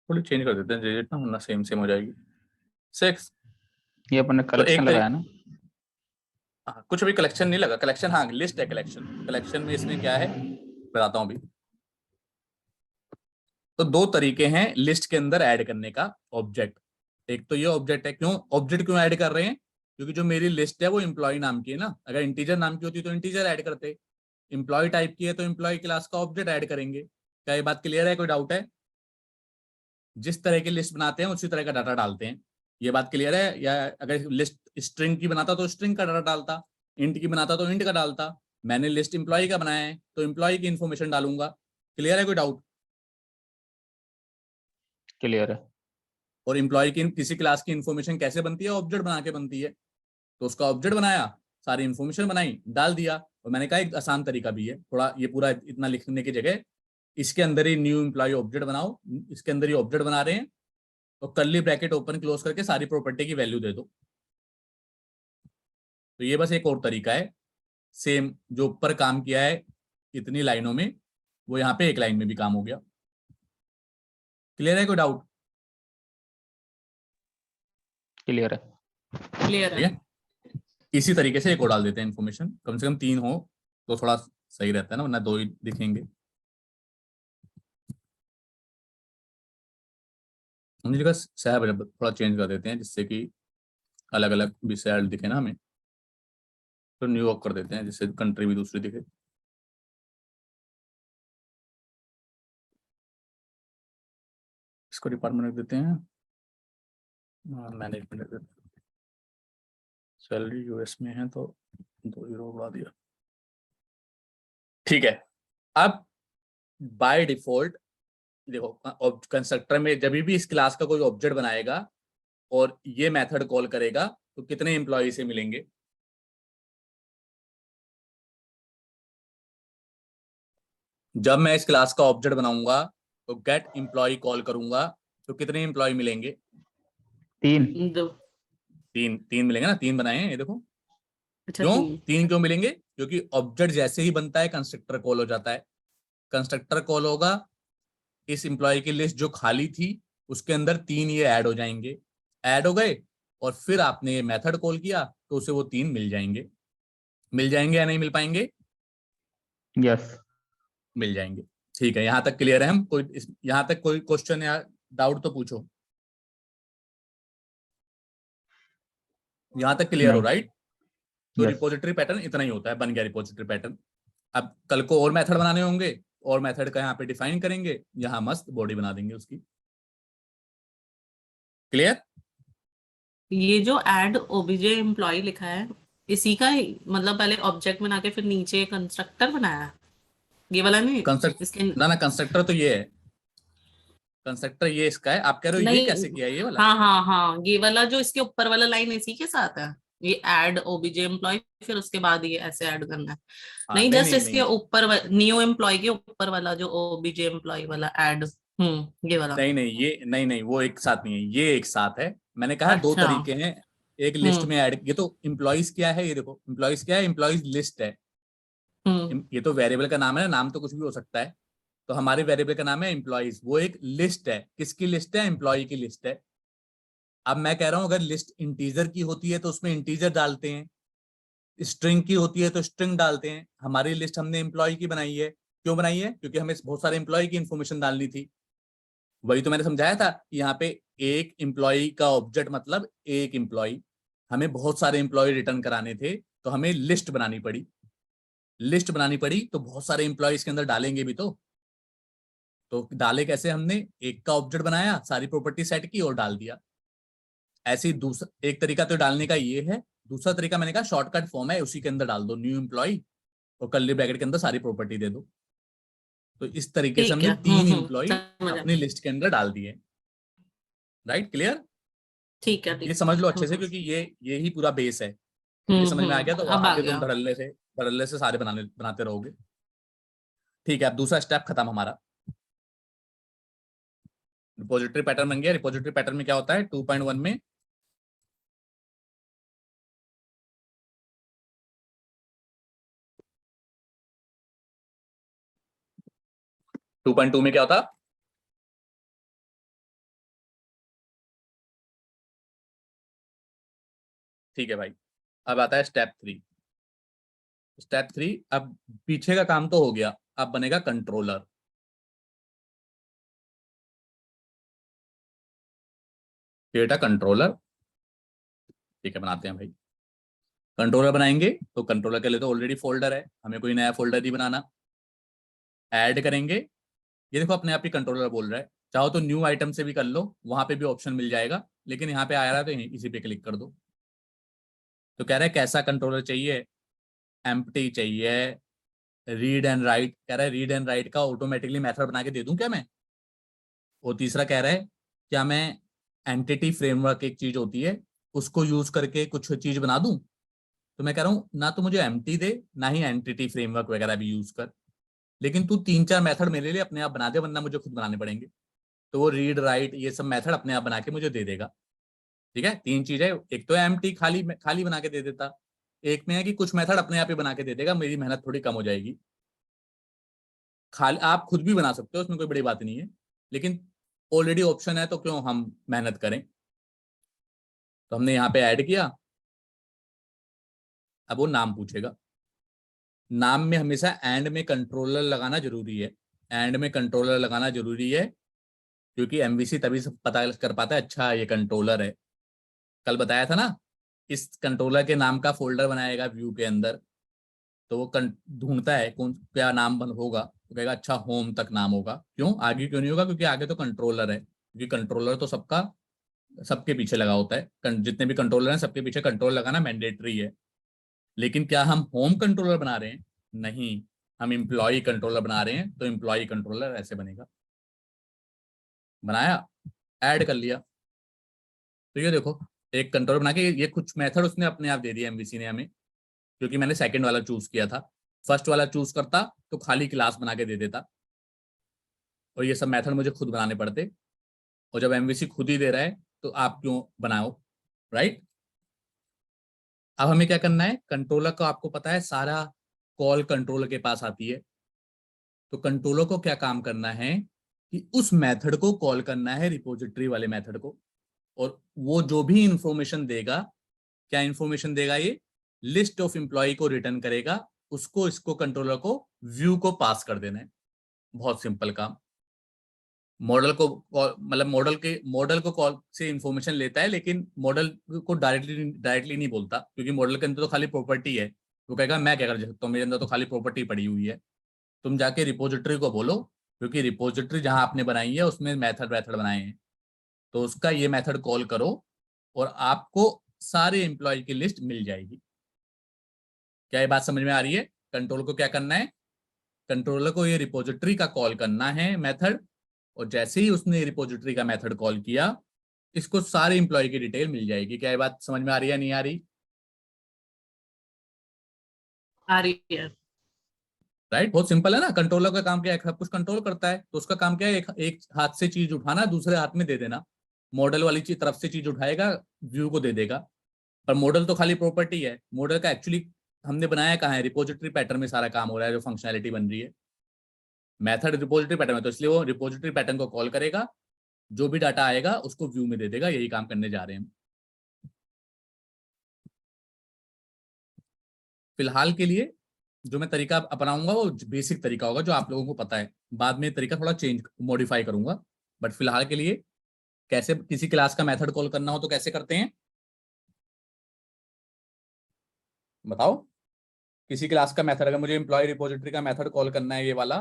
थोड़ी चेंज कर देते हैं डिजिट ना, वरना सेम सेम हो जाएगी। 6। ये अपने तो कलेक्शन एक लगाया ना? हाँ, कुछ भी कलेक्शन नहीं लगा, कलेक्शन हाँ लिस्ट है, कलेक्शन कलेक्शन में इसमें क्या है बताता हूँ अभी। तो दो तरीके हैं लिस्ट के अंदर ऐड करने का ऑब्जेक्ट। एक तो ये ऑब्जेक्ट है, क्यों ऑब्जेक्ट क्यों ऐड कर रहे हैं? क्योंकि जो मेरी लिस्ट है वो एम्प्लॉय नाम की है ना, अगर इंटीजर नाम की होती तो इंटीजर ऐड करते, एम्प्लॉय टाइप की है तो एम्प्लॉय क्लास का ऑब्जेक्ट ऐड करेंगे। क्या ये बात क्लियर है? कोई डाउट है? जिस तरह की लिस्ट बनाते हैं उसी तरह का डाटा डालते हैं, ये बात क्लियर है? या अगर लिस्ट स्ट्रिंग की बनाता तो स्ट्रिंग का डाटा डालता, इंट की बनाता तो इंट का डालता, मैंने लिस्ट एम्प्लॉय का बनाया है तो एम्प्लॉय की इन्फॉर्मेशन डालूंगा। क्लियर है? कोई डाउट? क्लियर है। और एम्प्लॉय की किसी क्लास की इन्फॉर्मेशन कैसे बनती है? ऑब्जेक्ट बना के बनती है। तो उसका ऑब्जेक्ट बनाया, सारी इन्फॉर्मेशन बनाई, डाल दिया। और मैंने कहा एक आसान तरीका भी है थोड़ा, ये पूरा इतना लिखने की जगह इसके अंदर ही न्यू एम्प्लॉय ऑब्जेक्ट बनाओ, इसके अंदर ही ऑब्जेक्ट बना रहे हैं, तो कर्ली ब्रैकेट ओपन क्लोज करके सारी प्रॉपर्टी की वैल्यू दे दो। तो ये बस एक और तरीका है, सेम जो ऊपर काम किया है इतनी लाइनों में, वो यहाँ पे एक लाइन में भी काम हो गया। क्लियर है? कोई डाउट? क्लियर है। क्लियर ठीक है। है, इसी तरीके से एक और डाल देते हैं इन्फॉर्मेशन, कम से कम 3 हो तो थोड़ा सही रहता है ना, वरना 2 ही दिखेंगे। हम जगह शहर थोड़ा चेंज कर देते हैं जिससे कि अलग अलग भी शहर दिखे ना हमें, तो न्यूयॉर्क कर देते हैं जिससे कंट्री भी दूसरी दिखे। इसको डिपार्टमेंट रख देते हैं, मैनेजमेंट रख देते हैं। सैलरी यूएस में है तो 2 यूरो बढ़ा दिया, ठीक है। अब बाय डिफॉल्ट देखो, कंस्ट्रक्टर में जब भी इस क्लास का कोई ऑब्जेक्ट बनाएगा और ये मेथड कॉल करेगा तो कितने एम्प्लॉय से मिलेंगे? जब मैं इस क्लास का ऑब्जेक्ट बनाऊंगा तो गेट एम्प्लॉय कॉल करूंगा तो कितने एम्प्लॉय मिलेंगे? 3। 3 मिलेंगे ना, 3 बनाए हैं ये देखो। अच्छा क्यों 3। 3 क्यों मिलेंगे? क्योंकि ऑब्जेक्ट जैसे ही बनता है कंस्ट्रक्टर कॉल हो जाता है। कंस्ट्रक्टर कॉल होगा, इस एम्प्लॉय की लिस्ट जो खाली थी उसके अंदर 3 ये ऐड हो जाएंगे, ऐड हो गए, और फिर आपने ये मेथड कॉल किया तो उसे वो 3 मिल जाएंगे। मिल जाएंगे या नहीं मिल पाएंगे? यस। मिल जाएंगे। ठीक है, यहां तक क्लियर है? हम कोई यहां तक कोई क्वेश्चन या डाउट तो पूछो। यहां तक क्लियर हो, नहीं। राइट? तो यस। रिपोजिटरी पैटर्न इतना ही होता है, बन गया रिपोजिटरी पैटर्न। अब कल को और मेथड बनाने होंगे, और मेथड का यहाँ पे डिफाइन करेंगे, यहाँ मस्त बॉडी बना देंगे उसकी। क्लियर? ये जो ऐड ओबीजे एम्प्लॉय लिखा है, इसी का ही मतलब पहले ऑब्जेक्ट बना के फिर नीचे कंस्ट्रक्टर बनाया है? ये वाला नहीं कंस्ट्रक्ट इसके? ना कंस्ट्रक्टर तो ये है, कंस्ट्रक्टर ये इसका है। आप कह रहे हो ये नहीं, कैसे किया ये वाला? हाँ हाँ हाँ, ये वाला जो इसके ऊपर वाला लाइन इसी के साथ है। ये ऐड ओबीजे एम्प्लॉय, फिर उसके बाद ये ऐसे ऐड करना है। हाँ, नहीं, नहीं जस्ट नहीं इसके नहीं ऊपर न्यू एम्प्लॉय के ऊपर वाला जो ओबीजे एम्प्लॉय वाला ऐड। ये वाला। नहीं नहीं, ये नहीं नहीं, वो एक साथ नहीं है, ये एक साथ है। मैंने कहा 2 अच्छा। तरीके हैं। एक लिस्ट हम्म में ऐड, ये तो एम्प्लॉइज क्या है, ये देखो एम्प्लॉइज क्या है, एम्प्लॉइज लिस्ट है। हम्म ये तो वेरिएबल का नाम है ना, नाम तो कुछ भी हो सकता है। तो हमारे वेरिएबल का नाम है एम्प्लॉइज, वो एक लिस्ट है। किसकी लिस्ट है? एम्प्लॉय की लिस्ट है। अब मैं कह रहा हूं अगर लिस्ट इंटीजर की होती है तो उसमें इंटीजर डालते हैं, स्ट्रिंग की होती है तो स्ट्रिंग डालते हैं। हमारी लिस्ट हमने एम्प्लॉय की बनाई है। क्यों बनाई है? क्योंकि हमें बहुत सारे एम्प्लॉय की इंफॉर्मेशन डालनी थी। वही तो मैंने समझाया था कि यहाँ पे एक एम्प्लॉय का ऑब्जेक्ट मतलब एक एम्प्लॉय। हमें बहुत सारे एम्प्लॉय रिटर्न कराने थे तो हमें लिस्ट बनानी पड़ी। लिस्ट बनानी पड़ी तो बहुत सारे एम्प्लॉय के अंदर डालेंगे भी तो डाले कैसे? हमने एक का ऑब्जेक्ट बनाया, सारी प्रॉपर्टी सेट की और डाल दिया। ऐसे ही दूसरा एक तरीका तो डालने का ये है। दूसरा तरीका मैंने कहा शॉर्टकट फॉर्म है, उसी के अंदर डाल दो न्यू एम्प्लॉय और कर्ली ब्रैकेट के अंदर सारी प्रॉपर्टी दे दो। तो इस तरीके से ठीक हमने है। 3 एम्प्लॉय समझ आ अपनी गया। लिस्ट के अंदर डाल दिए। राइट? क्लियर? ठीक है, ये ठीक है। समझ लो अच्छे से, क्योंकि ये ही पूरा बेस है। ये समझ में आ गया तो अब आ आगे तुम गया। धड़ल्ले से सारे बनाते रहोगे। ठीक है, अब दूसरा स्टेप खत्म हमारा। रिपोजिटरी पैटर्न बन गया। रिपोजिटरी पैटर्न में क्या होता है 2.1 में? टू पॉइंट टू में क्या होता? ठीक है भाई, अब आता है स्टेप 3। स्टेप 3, अब पीछे का काम तो हो गया, अब बनेगा कंट्रोलर। Data controller. ठीक है, बनाते हैं भाई। कंट्रोलर बनाएंगे तो कंट्रोलर के लिए तो ऑलरेडी फोल्डर है, हमें कोई नया फोल्डर नहीं बनाना। ऐड करेंगे, ये देखो अपने आप ही कंट्रोलर बोल रहा है। चाहो तो न्यू आइटम से भी कर लो, वहां पे भी ऑप्शन मिल जाएगा, लेकिन यहाँ पे आ रहा है तो इसी पे क्लिक कर दो। तो कह रहा है कैसा कंट्रोलर चाहिए? एम्प्टी चाहिए। रीड एंड राइट, कह रहा है रीड एंड राइट का ऑटोमेटिकली मेथड बना के दे दूं क्या मैं? और तीसरा कह रहा है क्या मैं एंटिटी फ्रेमवर्क एक चीज होती है उसको यूज करके कुछ चीज बना दूं? तो मैं कह रहा हूं ना तो मुझे एम्प्टी दे, ना ही एंटिटी फ्रेमवर्क वगैरह भी यूज कर, लेकिन तू 3-4 मेथड मेरे लिए अपने आप बना दे, वरना मुझे खुद बनाने पड़ेंगे। तो वो रीड राइट ये सब मेथड अपने आप बना के मुझे दे देगा। ठीक है, 3 चीज है। एक तो एम्प्टी खाली खाली बना के दे देता, एक में है कि कुछ मेथड अपने आप ही बना के दे देगा, मेरी मेहनत थोड़ी कम हो जाएगी। खाली आप खुद भी बना सकते हो, उसमें कोई बड़ी बात नहीं है, लेकिन ऑलरेडी ऑप्शन है तो क्यों हम मेहनत करें। तो हमने यहाँ पे ऐड किया, अब वो नाम पूछेगा। नाम में हमेशा एंड में कंट्रोलर लगाना जरूरी है, एंड में कंट्रोलर लगाना जरूरी है, क्योंकि एमवीसी तभी से पता कर पाता है अच्छा ये कंट्रोलर है। कल बताया था ना, इस कंट्रोलर के नाम का फोल्डर बनाएगा व्यू के अंदर, तो वो ढूंढता है कौन क्या नाम होगा, तो कहेगा अच्छा होम तक नाम होगा। क्यों आगे क्यों नहीं होगा? क्योंकि आगे तो कंट्रोलर है, क्योंकि कंट्रोलर तो सबके पीछे लगा होता है, जितने भी कंट्रोलर हैं सबके पीछे कंट्रोल लगाना मैंडेटरी है। लेकिन क्या हम होम कंट्रोलर बना रहे हैं? नहीं, हम एम्प्लॉय कंट्रोलर बना रहे हैं, तो एम्प्लॉय कंट्रोलर ऐसे बनेगा। बनाया, ऐड कर लिया। तो ये देखो, एक कंट्रोलर बना के ये कुछ मेथड उसने अपने आप दे दिया एमवीसी ने हमें, क्योंकि मैंने सेकंड वाला चूज किया था। फर्स्ट वाला चूज करता तो खाली क्लास बना के दे देता, और ये सब मेथड मुझे खुद बनाने पड़ते। और जब एमवीसी खुद ही दे रहा है तो आप क्यों बनाओ, राइट? अब हमें क्या करना है, कंट्रोलर को आपको पता है सारा कॉल कंट्रोलर के पास आती है। तो कंट्रोलर को क्या काम करना है कि उस मेथड को कॉल करना है, रिपोजिटरी वाले मेथड को, और वो जो भी इंफॉर्मेशन देगा, क्या इंफॉर्मेशन देगा? ये लिस्ट ऑफ एम्प्लॉय को रिटर्न करेगा, उसको इसको कंट्रोलर को व्यू को पास कर देना है। बहुत सिंपल काम। मॉडल को मतलब मॉडल को कॉल से इंफॉर्मेशन लेता है, लेकिन मॉडल को डायरेक्टली नहीं बोलता, क्योंकि मॉडल के अंदर तो खाली प्रॉपर्टी है। वो कहेगा मैं क्या कर सकता हूँ, मेरे अंदर तो खाली प्रॉपर्टी पड़ी हुई है। तुम जाके रिपोजिटरी को बोलो, क्योंकि रिपोजिटरी जहां आपने बनाई है उसमें मेथड बनाए हैं, तो उसका ये मेथड कॉल करो और आपको सारे एम्प्लॉय की लिस्ट मिल जाएगी। क्या ये बात समझ में आ रही है? कंट्रोल को क्या करना है, कंट्रोलर को ये रिपोजिटरी का कॉल करना है मेथड, और जैसे ही उसने रिपोजिटरी का मेथड कॉल किया, इसको सारे एम्प्लॉय की डिटेल मिल जाएगी। क्या ये बात समझ में आ रही है, नहीं आ रही? आ रही है। राइट, बहुत सिंपल है ना। कंट्रोलर का काम क्या है, सब कुछ कंट्रोल करता है, तो उसका काम क्या है, एक हाथ से चीज उठाना, दूसरे हाथ में दे देना। मॉडल वाली चीज तरफ से चीज उठाएगा, व्यू को दे देगा। पर मॉडल तो खाली प्रॉपर्टी है, मॉडल का एक्चुअली हमने बनाया कहाँ है? रिपोजिटरी पैटर्न में सारा काम हो रहा है, जो फंक्शनैलिटी बन रही है। मेथड रिपोजिटरी पैटर्न में, तो इसलिए वो रिपोजिटरी पैटर्न को कॉल करेगा, जो भी डाटा आएगा उसको व्यू में दे देगा। यही काम करने जा रहे हैं हम। फिलहाल के लिए जो मैं तरीका अपनाऊंगा वो बेसिक तरीका होगा, जो आप लोगों को पता है। बाद में तरीका थोड़ा चेंज मॉडिफाई करूंगा, बट फिलहाल के लिए कैसे किसी क्लास का मेथड कॉल करना हो तो कैसे करते हैं बताओ? किसी क्लास का मेथड, अगर मुझे एम्प्लॉय रिपोजिटरी का मेथड कॉल करना है ये वाला,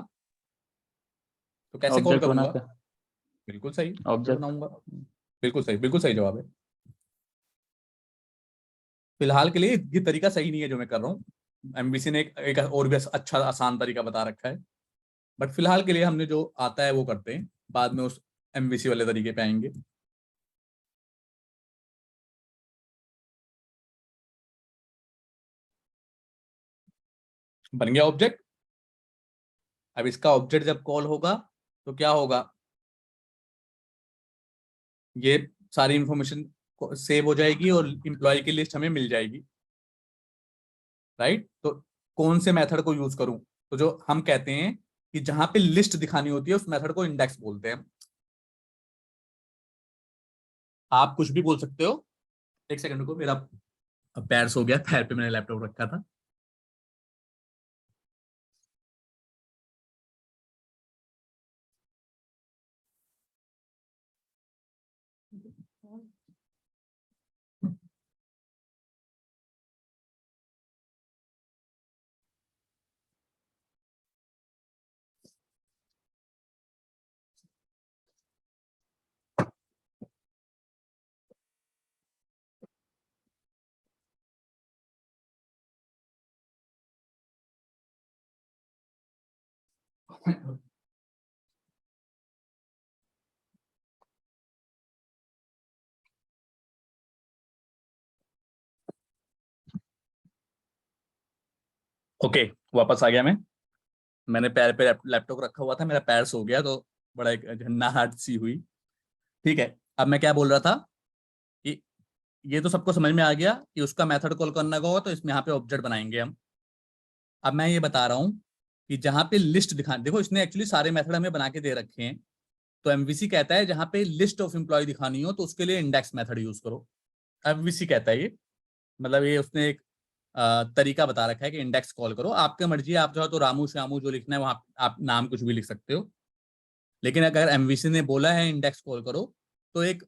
तो कैसे कॉल ऑब्जेक्ट बना करूंगा? के, बिल्कुल सही, ऑब्जेक्ट। बनाऊंगा। बिल्कुल सही जवाब है। फिलहाल के लिए ये तरीका सही नहीं है जो मैं कर रहा हूँ। एमबीसी ने एक और भी अच्छा आसान तरीका बता रखा है, बट फिलहाल के लिए हमने जो आता है वो करते हैं, बाद में उस एमबीसी वाले तरीके पे आएंगे। बन गया ऑब्जेक्ट। अब इसका ऑब्जेक्ट जब कॉल होगा तो क्या होगा, ये सारी इंफॉर्मेशन सेव हो जाएगी और इंप्लॉय की लिस्ट हमें मिल जाएगी, राइट? तो कौन से मेथड को यूज करूं? तो जो हम कहते हैं कि जहां पे लिस्ट दिखानी होती है उस मेथड को इंडेक्स बोलते हैं। आप कुछ भी बोल सकते हो। एक सेकंड को, मेरा पैर सो गया, पैर पे मैंने लैपटॉप रखा था। ओके, वापस आ गया मैं। मैंने पैर पे लैपटॉप रखा हुआ था, मेरा पैर सो गया, तो बड़ा एक झन्नाहट सी हुई। ठीक है, अब मैं क्या बोल रहा था कि ये तो सबको समझ में आ गया कि उसका मेथड कॉल करना होगा, तो इसमें यहाँ पे ऑब्जेक्ट बनाएंगे हम। अब मैं ये बता रहा हूँ कि जहां पे लिस्ट दिखा, देखो इसने एक्चुअली सारे मेथड हमें बना के दे रखे हैं। तो एमवीसी कहता है जहां पे लिस्ट ऑफ एम्प्लॉय दिखानी हो तो उसके लिए इंडेक्स मेथड यूज करो। एमवीसी कहता है ये, मतलब ये उसने एक तरीका बता रखा है कि इंडेक्स कॉल करो, आपकी मर्जी है, आप चाहो तो रामू श्यामू जो लिखना है वहां आप नाम कुछ भी लिख सकते हो। लेकिन अगर एमवीसी ने बोला है इंडेक्स कॉल करो तो एक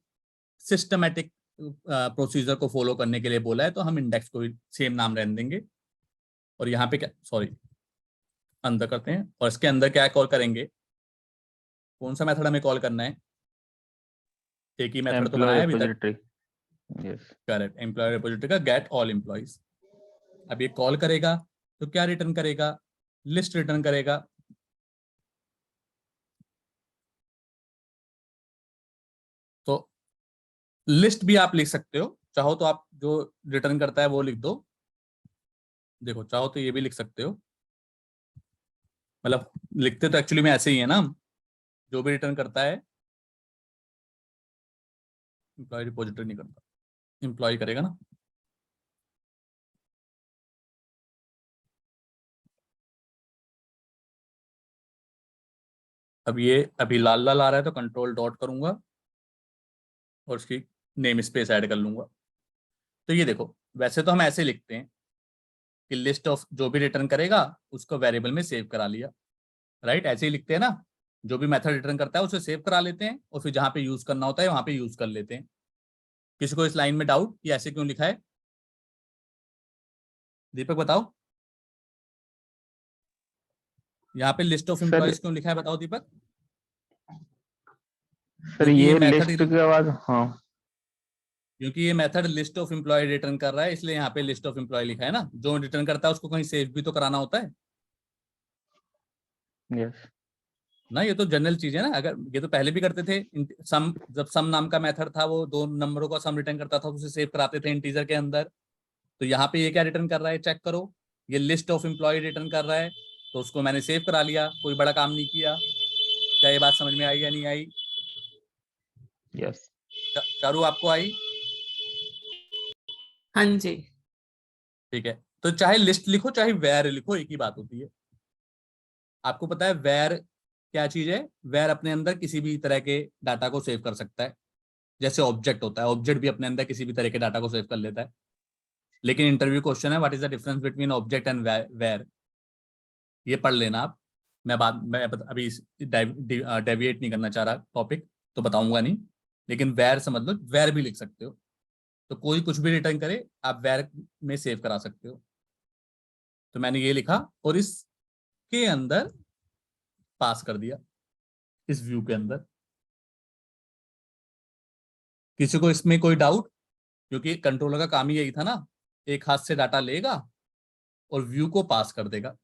सिस्टमेटिक प्रोसीजर को फॉलो करने के लिए बोला है, तो हम इंडेक्स को सेम नाम रहने देंगे। और यहाँ पे क्या, सॉरी, अंदर करते हैं और इसके अंदर क्या कॉल करेंगे, कौन सा मेथड हमें कॉल करना है, एक ही मेथड तो बनाया है अभी तक, repository. Yes, correct, employee repository का गेट ऑल एम्प्लॉइज। अब ये कॉल करेगा तो क्या रिटर्न करेगा, लिस्ट रिटर्न करेगा। तो लिस्ट भी आप लिख सकते हो, चाहो तो आप जो रिटर्न करता है वो लिख दो, देखो चाहो तो ये भी लिख सकते हो, मतलब लिखते तो एक्चुअली में ऐसे ही है ना, जो भी रिटर्न करता है, एम्प्लॉय रिपोजिटरी नहीं करता, एम्प्लॉय करेगा ना। अब ये अभी लाल लाल आ रहा है तो कंट्रोल डॉट करूंगा और उसकी नेम स्पेस ऐड कर लूंगा। तो ये देखो, वैसे तो हम ऐसे लिखते हैं कि लिस्ट ऑफ जो भी रिटर्न करेगा उसको वेरिएबल में सेव करा लिया, राइट, ऐसे ही लिखते हैं ना, जो भी मेथड रिटर्न करता है उसे सेव करा लेते हैं और फिर जहां पे यूज करना होता है वहां पे यूज कर लेते हैं। किसी को इस लाइन में डाउट कि ऐसे क्यों लिखा है, दीपक बताओ, यहाँ पे लिस्ट ऑफ सर एम्प्लॉयज क्यों लिखा है, बताओ दीपक। सर क्योंकि ये ये मेथड, लिस्ट के बाद, हाँ क्योंकि ये method list of employee return कर रहा है, इसलिए यहाँ पे लिस्ट ऑफ एम्प्लॉय लिखा है ना, जो रिटर्न करता है उसको कहीं सेव भी तो कराना होता है यस ना। ये तो जनरल चीज है ना, अगर ये तो पहले भी करते थे, सम, जब सम नाम का मेथड था वो दो नंबरों का सम रिटर्न करता था, उसे सेव कराते थे इंटीजर के अंदर। तो यहाँ पे ये क्या रिटर्न कर रहा है, चेक करो, ये लिस्ट ऑफ एम्प्लॉय रिटर्न कर रहा है, तो उसको मैंने सेव करा लिया, कोई बड़ा काम नहीं किया। क्या ये बात समझ में आई या नहीं आई, यस चारू आपको आई? हाँ जी। ठीक है, तो चाहे लिस्ट लिखो चाहे वेर लिखो, एक ही बात होती है। आपको पता है वेर क्या चीज है, वेर अपने अंदर किसी भी तरह के डाटा को सेव कर सकता है, जैसे ऑब्जेक्ट होता है, ऑब्जेक्ट भी अपने अंदर किसी भी तरह के डाटा को सेव कर लेता है। लेकिन इंटरव्यू क्वेश्चन है, what is the difference between object and var, ये पढ़ लेना आप। मैं अभी डेविएट नहीं करना चाह रहा टॉपिक, तो बताऊंगा नहीं, लेकिन वेर समझ लो, वेर भी लिख सकते हो, तो कोई कुछ भी रिटर्न करे आप वेर में सेव करा सकते हो। तो मैंने ये लिखा और इसके अंदर पास कर दिया, इस व्यू के अंदर। किसी को इसमें कोई डाउट, क्योंकि कंट्रोलर का काम ही यही था ना, एक हाथ से डाटा लेगा और व्यू को पास कर देगा।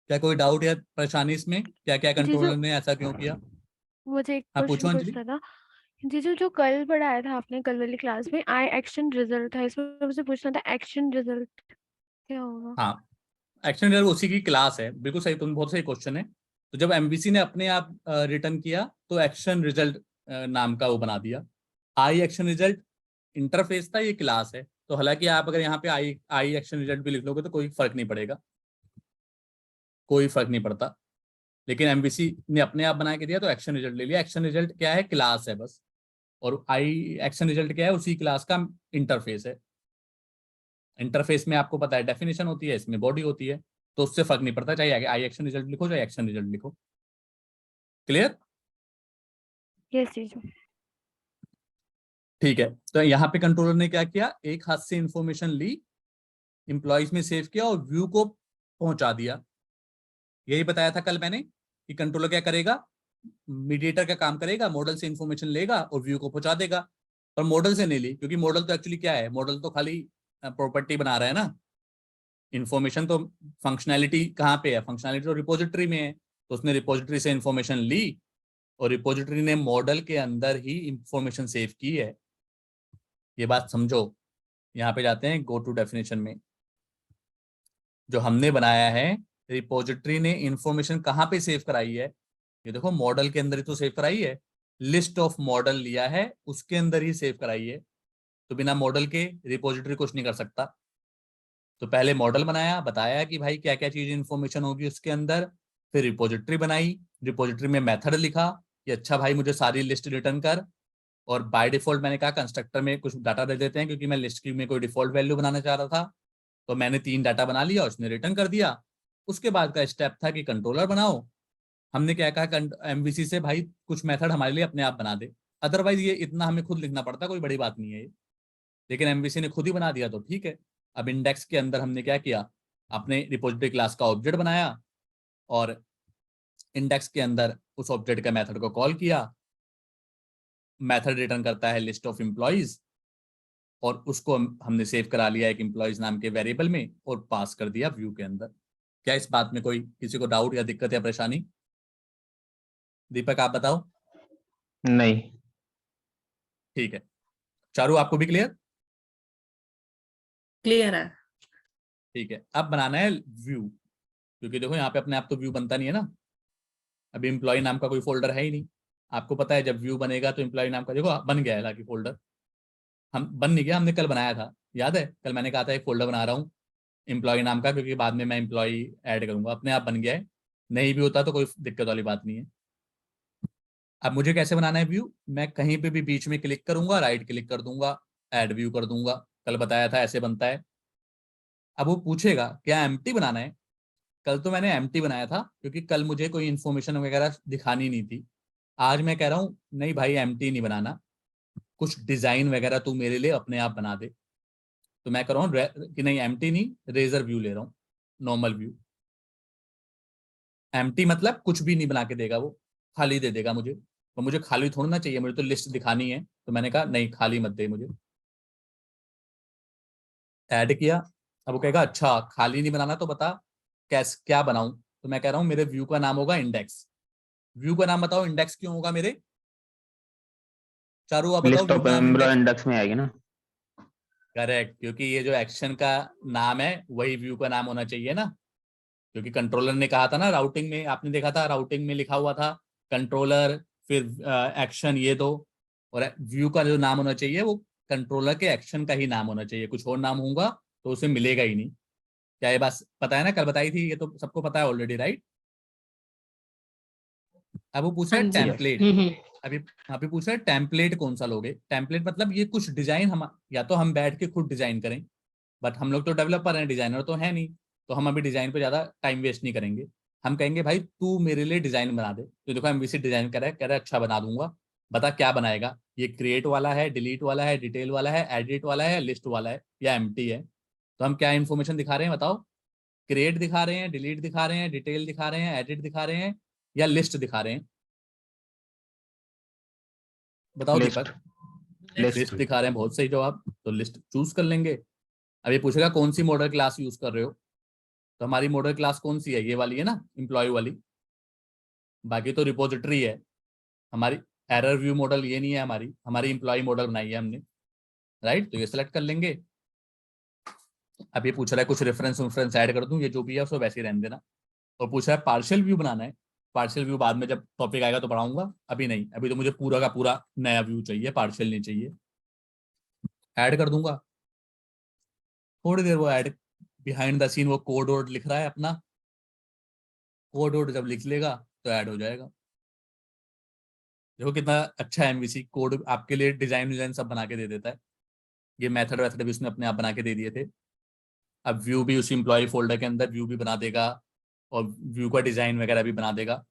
क्या कोई डाउट या परेशानी इसमें, क्या क्या जीजू, कंट्रोलर ने ऐसा क्यों किया? मुझे एक हाँ पूछो क्वेश्चन अंजलि। पूछना था। जीजू, जो कल पढ़ाया था आपने कल वाली क्लास में, आई एक्शन रिजल्ट था, इसमें मुझे पूछना था एक्शन रिजल्ट क्या होगा? हाँ, एक्शन रिजल्ट उसी की क्लास है, बिल्कुल सही, तुम बहुत सही क्वेश्चन है। तो जब एमवीसी ने अपने आप रिटर्न किया तो एक्शन रिजल्ट नाम का वो बना दिया। आई एक्शन रिजल्ट इंटरफेस था, ये क्लास है। तो हालांकि आप अगर यहाँ पे आई आई एक्शन रिजल्ट भी लिख लोगे तो कोई फर्क नहीं पड़ेगा, कोई फर्क नहीं पड़ता। लेकिन एमवीसी ने अपने आप बना के दिया तो एक्शन रिजल्ट ले लिया। एक्शन रिजल्ट क्या है, क्लास है बस, और आई एक्शन रिजल्ट क्या है, उसी क्लास का इंटरफेस है। इंटरफेस में आपको पता है डेफिनेशन होती है, इसमें बॉडी होती है, तो उससे फर्क नहीं पड़ता, चाहे आई एक्शन रिजल्ट लिखो चाहे एक्शन रिजल्ट लिखो। क्लियर? यस जीजू। ठीक है, तो यहाँ पे कंट्रोलर ने क्या किया, एक हाथ से इंफॉर्मेशन ली, इंप्लॉइज में सेव किया और व्यू को पहुंचा दिया। यही बताया था कल मैंने कि कंट्रोलर क्या करेगा, मीडिएटर का काम करेगा, मॉडल से इंफॉर्मेशन लेगा और व्यू को पहुंचा देगा। पर मॉडल से नहीं ली, क्योंकि मॉडल तो एक्चुअली क्या है, मॉडल तो खाली प्रॉपर्टी बना रहा है ना, इन्फॉर्मेशन तो, फंक्शनैलिटी कहाँ पे है, फंक्शनैलिटी तो रिपोजिटरी में है। तो उसने रिपोजिटरी से इंफॉर्मेशन ली और रिपोजिटरी ने मॉडल के अंदर ही इंफॉर्मेशन सेव की है। ये बात समझो। यहाँ पे जाते हैं गो टू डेफिनेशन में, जो हमने बनाया है, रिपोजिटरी ने इंफॉर्मेशन कहाँ पे सेव कराई है, ये देखो मॉडल के अंदर ही तो सेव कराई है, लिस्ट ऑफ मॉडल लिया है उसके अंदर ही सेव कराई है। तो बिना मॉडल के रिपोजिटरी कुछ नहीं कर सकता। तो पहले मॉडल बनाया, बताया कि भाई क्या क्या चीज इंफॉर्मेशन होगी उसके अंदर, फिर रिपोजिटरी बनाई, रिपोजिटरी में मेथड लिखा कि अच्छा भाई मुझे सारी लिस्ट रिटर्न कर, और बाय डिफॉल्ट मैंने कहा कंस्ट्रक्टर में कुछ डाटा दे देते हैं, क्योंकि मैं लिस्ट की में कोई डिफॉल्ट वैल्यू बनाना चाह रहा था। तो मैंने 3 डाटा बना लिया, उसने रिटर्न कर दिया। उसके बाद का स्टेप था कि कंट्रोलर बनाओ। हमने क्या कहा एमवीसी से, भाई कुछ मेथड हमारे लिए अपने आप बना दे, अदरवाइज ये इतना हमें खुद लिखना पड़ता, कोई बड़ी बात नहीं है ये। लेकिन एमवीसी ने खुद ही बना दिया तो ठीक है। अब इंडेक्स के अंदर हमने क्या किया, अपने रिपोजिटरी क्लास का ऑब्जेक्ट बनाया और इंडेक्स के अंदर उस ऑब्जेक्ट का मेथड को कॉल किया। मेथड रिटर्न करता है लिस्ट ऑफ एम्प्लॉइज, और उसको हमने सेव करा लिया एक एम्प्लॉइज नाम के वेरिएबल में और पास कर दिया व्यू के अंदर। क्या इस बात में कोई किसी को डाउट या दिक्कत या परेशानी? दीपक आप बताओ। नहीं। ठीक है, चारू आपको भी क्लियर? क्लियर है। ठीक है, अब बनाना है व्यू, क्योंकि देखो यहाँ पे अपने आप तो व्यू बनता नहीं है ना, अभी एम्प्लॉय नाम का कोई फोल्डर है ही नहीं। आपको पता है जब व्यू बनेगा तो एम्प्लॉय नाम का, देखो बन गया है हालांकि फोल्डर, हम बन नहीं गया, हमने कल बनाया था, याद है कल मैंने कहा था एक फोल्डर बना रहा हूँ एम्प्लॉय नाम का, क्योंकि बाद में मैं एम्प्लॉय ऐड करूंगा, अपने आप बन गया है। नहीं भी होता तो कोई दिक्कत वाली बात नहीं है। अब मुझे कैसे बनाना है व्यू, मैं कहीं पे भी बीच में क्लिक करूंगा, राइट क्लिक कर दूंगा, ऐड व्यू कर दूंगा, कल बताया था ऐसे बनता है। अब वो पूछेगा क्या एम्प्टी बनाना है, कल तो मैंने एम्प्टी बनाया था क्योंकि कल मुझे कोई इन्फॉर्मेशन वगैरह दिखानी नहीं थी। आज मैं कह रहा हूँ नहीं भाई एम्प्टी नहीं बनाना, कुछ डिजाइन वगैरह तू मेरे लिए अपने आप बना दे। तो मैं कर रहा हूँ कि नहीं एम्प्टी नहीं, रेजर व्यू ले रहा हूँ, नॉर्मल व्यू। एम्प्टी मतलब कुछ भी नहीं बना के देगा वो, खाली दे देगा मुझे, तो मुझे खाली थोड़ा ना चाहिए, मुझे तो लिस्ट दिखानी है। तो मैंने कहा नहीं खाली मत दे मुझे, ऐड किया। अब वो कहेगा अच्छा खाली नहीं बनाना तो बता कैसे क्या बनाऊं, तो मैं कह रहा हूं मेरे व्यू का नाम होगा इंडेक्स। व्यू का नाम बताओ इंडेक्स क्यों होगा मेरे, चारू आप बताओ लिस्ट व्यू ऑफ का नाम एम्प्लॉय इंडेक्स? इंडेक्स में आएगी ना। करेक्ट, क्योंकि ये जो एक्शन का नाम है वही व्यू का नाम होना चाहिए ना, क्योंकि कंट्रोलर ने कहा था ना, राउटिंग में आपने देखा था, राउटिंग में लिखा हुआ था कंट्रोलर फिर एक्शन ये दो, और व्यू का जो नाम होना चाहिए वो कंट्रोलर के एक्शन का ही नाम होना चाहिए, कुछ और नाम होगा तो उसे मिलेगा ही नहीं। क्या ये बात पता है ना, कल बताई थी, ये तो सबको पता है ऑलरेडी राइट। अब वो पूछ हाँ रहा है जी। यस। टेम्पलेट। अभी अभी पूछ रहा है टेम्पलेट कौन सा लोगे, टेम्पलेट मतलब ये कुछ डिजाइन हम या तो हम बैठ के खुद डिजाइन करें, बट हम लोग तो डेवलपर हैं, डिजाइनर तो है नहीं, तो हम अभी डिजाइन पे ज्यादा टाइम वेस्ट नहीं करेंगे। हम कहेंगे भाई तू मेरे लिए डिजाइन बना दे, तो देखो एमवीसी डिजाइन कर रहा है, कह रहा है अच्छा बना दूंगा, बता क्या बनाएगा, ये क्रिएट वाला है, डिलीट वाला है, डिटेल वाला है, एडिट वाला है, लिस्ट वाला है या एम्प्टी है। तो हम क्या इन्फॉर्मेशन दिखा रहे हैं बताओ, क्रिएट दिखा रहे हैं, डिलीट दिखा रहे हैं, डिटेल दिखा रहे हैं, एडिट दिखा रहे हैं या लिस्ट दिखा रहे हैं? बताओ लिस्ट। दीपक। लिस्ट। लिस्ट दिखा रहे हैं, बहुत सही जवाब, तो लिस्ट चूज कर लेंगे। अब ये पूछेगा कौन सी मॉडल क्लास यूज कर रहे हो, तो हमारी मॉडल क्लास कौन सी है, ये वाली है ना, एम्प्लॉय वाली। बाकी तो रिपोजिटरी है हमारी, एरर व्यू मॉडल ये नहीं है हमारी, हमारी एम्प्लॉय मॉडल बनाई है हमने, राइट, तो ये सेलेक्ट कर लेंगे। अब ये पूछ रहा है कुछ रेफरेंस ऐड कर दूं, ये जो भी है उसको वैसे ही रहने देना। और पूछ रहा है पार्शियल व्यू बनाना है, पार्शियल व्यू बाद में जब टॉपिक आएगा तो पढ़ाऊंगा, अभी नहीं, अभी तो मुझे पूरा का पूरा नया व्यू चाहिए, पार्शियल नहीं चाहिए। ऐड कर दूंगा, थोड़ी देर वो ऐड बिहाइंड द सीन वो कोड वोड लिख रहा है अपना, कोड वोड जब लिख लेगा तो ऐड हो जाएगा। देखो कितना अच्छा है एमवीसी, कोड आपके लिए डिजाइन डिजाइन सब बना के दे देता है। ये मेथड वेथड भी उसने अपने आप बना के दे दिए थे। अब व्यू भी उसी एम्प्लॉय फोल्डर के अंदर व्यू भी बना देगा और व्यू का डिजाइन वगैरह भी बना देगा।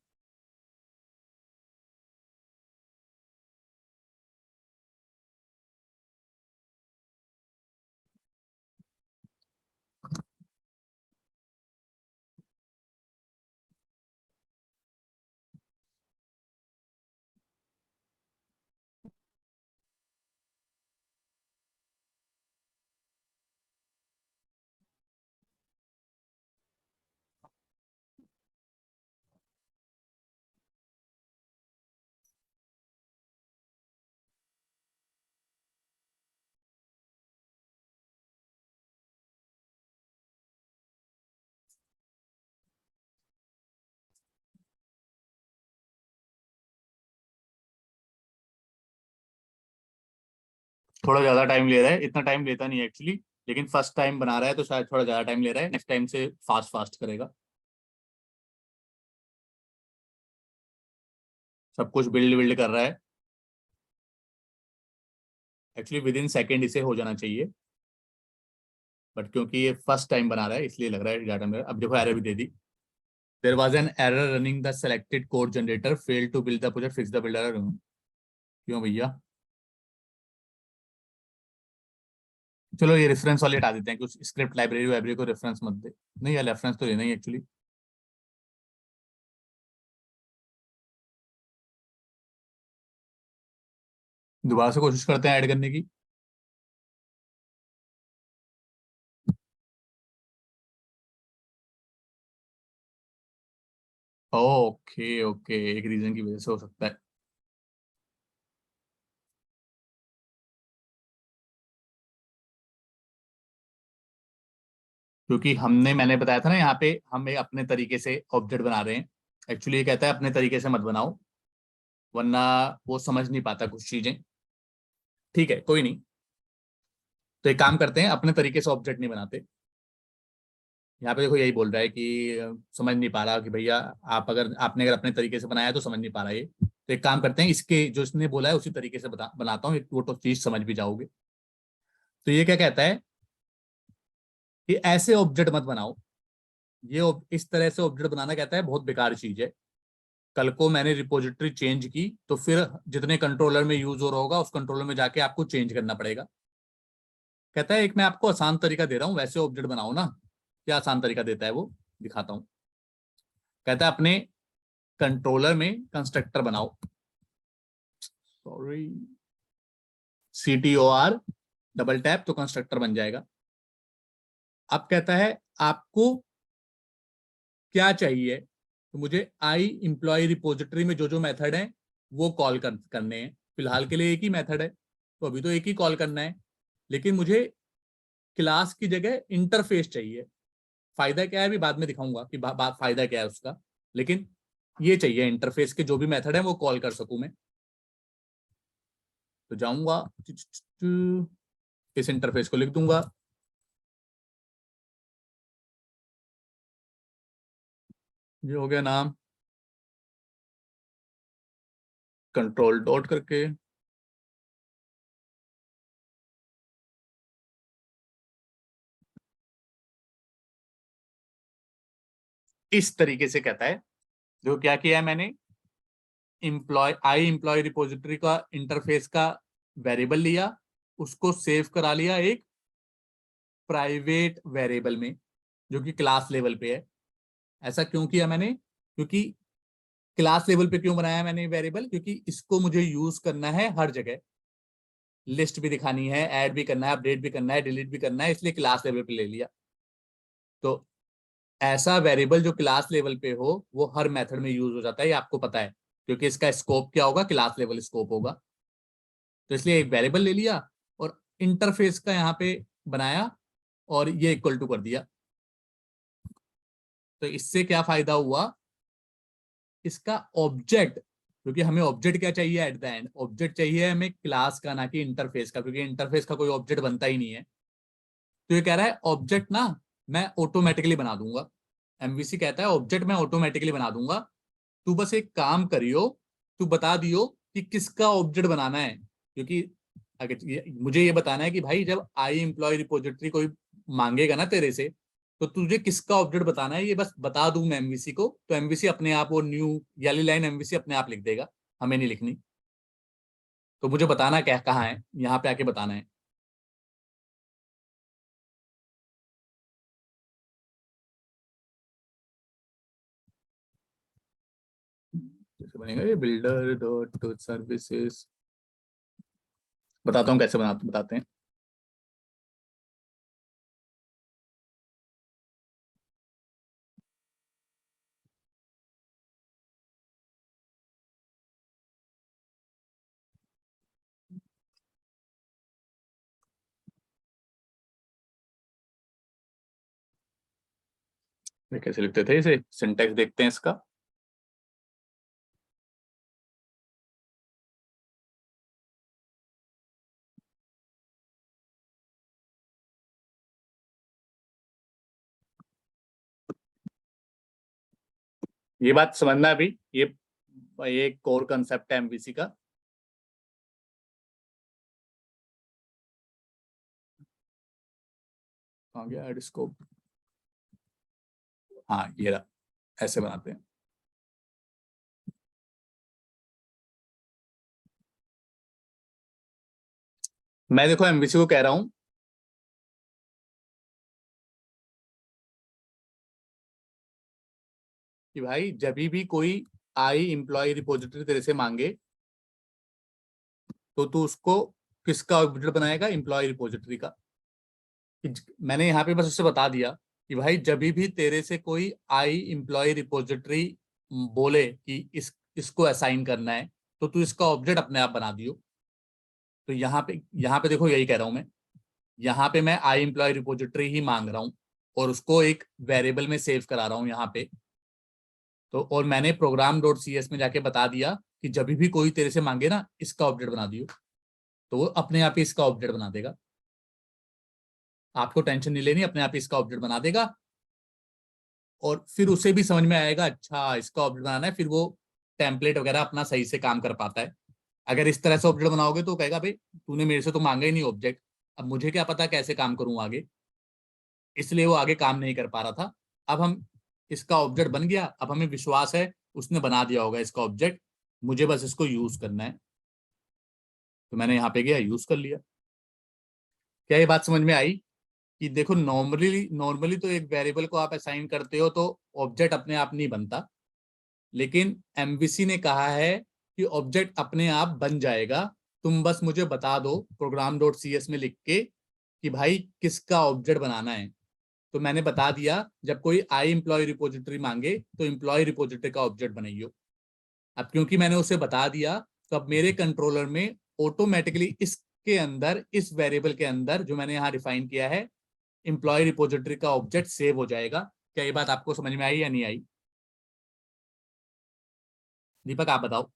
थोड़ा ज्यादा टाइम ले रहा है, इतना टाइम लेता नहीं है एक्चुअली, लेकिन फर्स्ट टाइम बना रहा है तो शायद थोड़ा ज्यादा टाइम ले रहा है, नेक्स्ट टाइम से फास्ट फास्ट करेगा। सब कुछ बिल्ड बिल्ड कर रहा है, एक्चुअली विद इन सेकेंड इसे हो जाना चाहिए। बट क्योंकि ये फर्स्ट टाइम बना रहा है इसलिए लग रहा है डाटा में। अब देखो एरर भी दे दी, there was an error running the selected code generator failed to build the project fix the builder. क्यों भैया? चलो ये रेफरेंस वाले हटा देते हैं, कुछ स्क्रिप्ट लाइब्रेरी वाइब्रेरी को रेफरेंस मत दे। नहीं यार रेफरेंस तो लेना ही एक्चुअली। दोबारा से कोशिश करते हैं ऐड करने की। ओके ओके, एक रीजन की वजह से हो सकता है। क्योंकि मैंने बताया था ना, यहाँ पे हम एक अपने तरीके से ऑब्जेक्ट बना रहे हैं। एक्चुअली ये कहता है अपने तरीके से मत बनाओ, वरना वो समझ नहीं पाता कुछ चीजें। ठीक है कोई नहीं, तो एक काम करते हैं, अपने तरीके से ऑब्जेक्ट नहीं बनाते। यहाँ पे देखो यही बोल रहा है कि समझ नहीं पा रहा कि भैया आपने अगर अपने तरीके से बनाया है तो समझ नहीं पा रहा ये। तो एक काम करते हैं, इसके जो इसने बोला है उसी तरीके से बनाता हूँ, वो तो चीज समझ भी जाओगे। तो ये क्या कहता है कि ऐसे ऑब्जेक्ट मत बनाओ। इस तरह से ऑब्जेक्ट बनाना कहता है बहुत बेकार चीज है। कल को मैंने रिपोजिटरी चेंज की तो फिर जितने कंट्रोलर में यूज हो रहा होगा उस कंट्रोलर में जाके आपको चेंज करना पड़ेगा। कहता है एक मैं आपको आसान तरीका दे रहा हूँ, वैसे ऑब्जेक्ट बनाओ ना। क्या आसान तरीका देता है वो, दिखाता हूँ। कहता है अपने कंट्रोलर में कंस्ट्रक्टर बनाओ। सॉरी, CTOR डबल टैप तो कंस्ट्रक्टर बन जाएगा। अब कहता है आपको क्या चाहिए, तो मुझे आई एम्प्लॉय रिपोजिटरी में जो जो मेथड है वो कॉल करने हैं। फिलहाल के लिए एक ही मेथड है तो अभी तो एक ही कॉल करना है, लेकिन मुझे क्लास की जगह इंटरफेस चाहिए। फायदा क्या है अभी बाद में दिखाऊंगा कि फायदा क्या है उसका, लेकिन ये चाहिए इंटरफेस के जो भी मेथड है वो कॉल कर सकूं मैं। तो जाऊंगा इस इंटरफेस को लिख दूंगा, ये हो गया नाम, कंट्रोल डॉट करके। इस तरीके से कहता है, जो क्या किया है मैंने, आई एम्प्लॉय रिपोजिटरी का इंटरफेस का वेरिएबल लिया, उसको सेव करा लिया एक प्राइवेट वेरिएबल में जो कि क्लास लेवल पे है। ऐसा क्यों किया मैंने, क्योंकि क्लास लेवल पे क्यों बनाया मैंने वेरिएबल, क्योंकि इसको मुझे यूज करना है हर जगह। लिस्ट भी दिखानी है, ऐड भी करना है, अपडेट भी करना है, डिलीट भी करना है, इसलिए क्लास लेवल पे ले लिया। तो ऐसा वेरिएबल जो क्लास लेवल पे हो वो हर मेथड में यूज हो जाता है, ये आपको पता है, क्योंकि इसका स्कोप क्या होगा, क्लास लेवल स्कोप होगा। तो इसलिए एक वेरिएबल ले लिया और इंटरफेस का यहाँ पे बनाया और ये इक्वल टू कर दिया। तो इससे क्या फायदा हुआ, इसका ऑब्जेक्ट, क्योंकि हमें ऑब्जेक्ट क्या चाहिए एट द एंड, ऑब्जेक्ट चाहिए हमें क्लास का ना कि इंटरफेस का, क्योंकि इंटरफेस का कोई ऑब्जेक्ट बनता ही नहीं है। तो ये कह रहा है ऑब्जेक्ट ना मैं ऑटोमेटिकली बना दूंगा। MVC कहता है ऑब्जेक्ट मैं ऑटोमेटिकली बना दूंगा, तू बस एक काम करियो, तू बता दियो कि किसका ऑब्जेक्ट बनाना है। क्योंकि अगर मुझे ये बताना है कि भाई जब आई एम्प्लॉय रिपोजिटरी कोई मांगेगा ना तेरे से, तो तुझे किसका ऑब्जेक्ट बताना है, ये बस बता दूं मैं MVC को, तो MVC अपने आप वो न्यू वाली लाइन MVC अपने आप लिख देगा, हमें नहीं लिखनी। तो मुझे बताना क्या कहाँ है, यहाँ पे आके बताना है। कैसे बनेगा ये, बिल्डर डॉट सर्विसेज, बताता हूँ कैसे बताते हैं। ये कैसे लिखते थे इसे, सिंटैक्स देखते हैं इसका। ये बात समझना भी, ये कोर कंसेप्ट है MVC का। आ गया ऐड स्कोप, हाँ ये रहा, ऐसे बनाते हैं। मैं देखो एमवीसी को कह रहा हूं कि भाई जब भी कोई आई एम्प्लॉय रिपोजिटरी तेरे से मांगे तो तू उसको किसका ऑब्जेक्ट बनाएगा, एम्प्लॉय रिपोजिटरी का। मैंने यहाँ पे बस उससे बता दिया कि भाई जब भी तेरे से कोई आई एम्प्लॉय रिपोजिटरी बोले कि इसको असाइन करना है तो तू इसका ऑब्जेक्ट अपने आप बना दियो। तो यहाँ पे देखो यही कह रहा हूं मैं, यहाँ पे मैं आई एम्प्लॉय रिपोजिटरी ही मांग रहा हूँ और उसको एक वेरिएबल में सेव करा रहा हूँ यहाँ पे। तो और मैंने प्रोग्राम डॉट सी एस में जाके बता दिया कि जब भी कोई तेरे से मांगे ना इसका ऑब्जेक्ट बना दियो, तो वो अपने आप ही इसका ऑब्जेक्ट बना देगा। आपको टेंशन नहीं लेनी, अपने आप ही इसका ऑब्जेक्ट बना देगा। और फिर उसे भी समझ में आएगा अच्छा इसका ऑब्जेक्ट बनाना है, फिर वो टेम्पलेट वगैरह अपना सही से काम कर पाता है। अगर इस तरह से ऑब्जेक्ट बनाओगे तो कहेगा भाई तूने मेरे से तो मांगा ही नहीं ऑब्जेक्ट, अब मुझे क्या पता कैसे काम करूं आगे, इसलिए वो आगे काम नहीं कर पा रहा था। अब हम इसका ऑब्जेक्ट बन गया, अब हमें विश्वास है उसने बना दिया होगा इसका ऑब्जेक्ट, मुझे बस इसको यूज करना है। तो मैंने यहाँ पे गया यूज कर लिया। क्या ये बात समझ में आई कि देखो नॉर्मली तो एक वेरिएबल को आप असाइन करते हो तो ऑब्जेक्ट अपने आप नहीं बनता, लेकिन एमवीसी ने कहा है कि ऑब्जेक्ट अपने आप बन जाएगा। तुम बस मुझे बता दो प्रोग्राम डॉट सी एस में लिख के कि भाई किसका ऑब्जेक्ट बनाना है। तो मैंने बता दिया जब कोई आई एम्प्लॉय रिपोजिटरी मांगे तो एम्प्लॉय रिपोजिटरी का ऑब्जेक्ट बनाइयो। अब क्योंकि मैंने उसे बता दिया तो अब मेरे कंट्रोलर में ऑटोमेटिकली इसके अंदर, इस वेरिएबल के अंदर जो मैंने यहाँ डिफाइन किया है, एम्प्लॉय रिपोजिटरी का ऑब्जेक्ट सेव हो जाएगा। क्या ये बात आपको समझ में आई या नहीं आई? दीपक आप बताओ।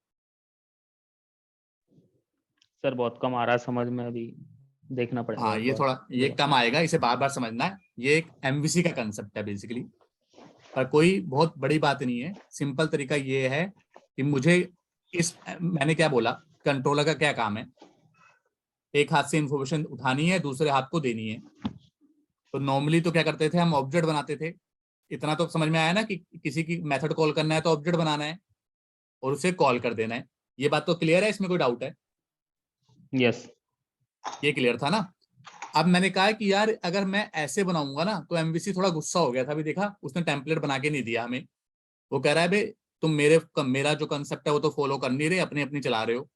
सर बहुत कम आ रहा है समझ में, अभी देखना पड़ेगा हाँ एक ये बार। थोड़ा ये कम आएगा, इसे बार बार समझना है। ये एक एमवीसी का कंसेप्ट है बेसिकली, पर कोई बहुत बड़ी बात नहीं है। सिंपल तरीका ये है कि मुझे मैंने क्या बोला, कंट्रोलर का क्या काम है, एक हाथ से इंफॉर्मेशन उठानी है दूसरे हाथ को देनी है। तो नॉर्मली तो क्या करते थे हम, ऑब्जेक्ट बनाते थे। इतना तो समझ में आया ना कि किसी की मेथड कॉल करना है तो ऑब्जेक्ट बनाना है और उसे कॉल कर देना है। ये बात तो क्लियर है, इसमें कोई डाउट है? यस। ये क्लियर था ना? अब मैंने कहा कि यार अगर मैं ऐसे बनाऊंगा ना, तो एमवीसी थोड़ा गुस्सा हो गया था। अभी देखा उसने टेम्पलेट बना के नहीं दिया हमें, वो कह रहा है भाई तुम मेरा जो कंसेप्ट है वो तो फॉलो कर नहीं रहे, अपनी अपनी चला रहे हो।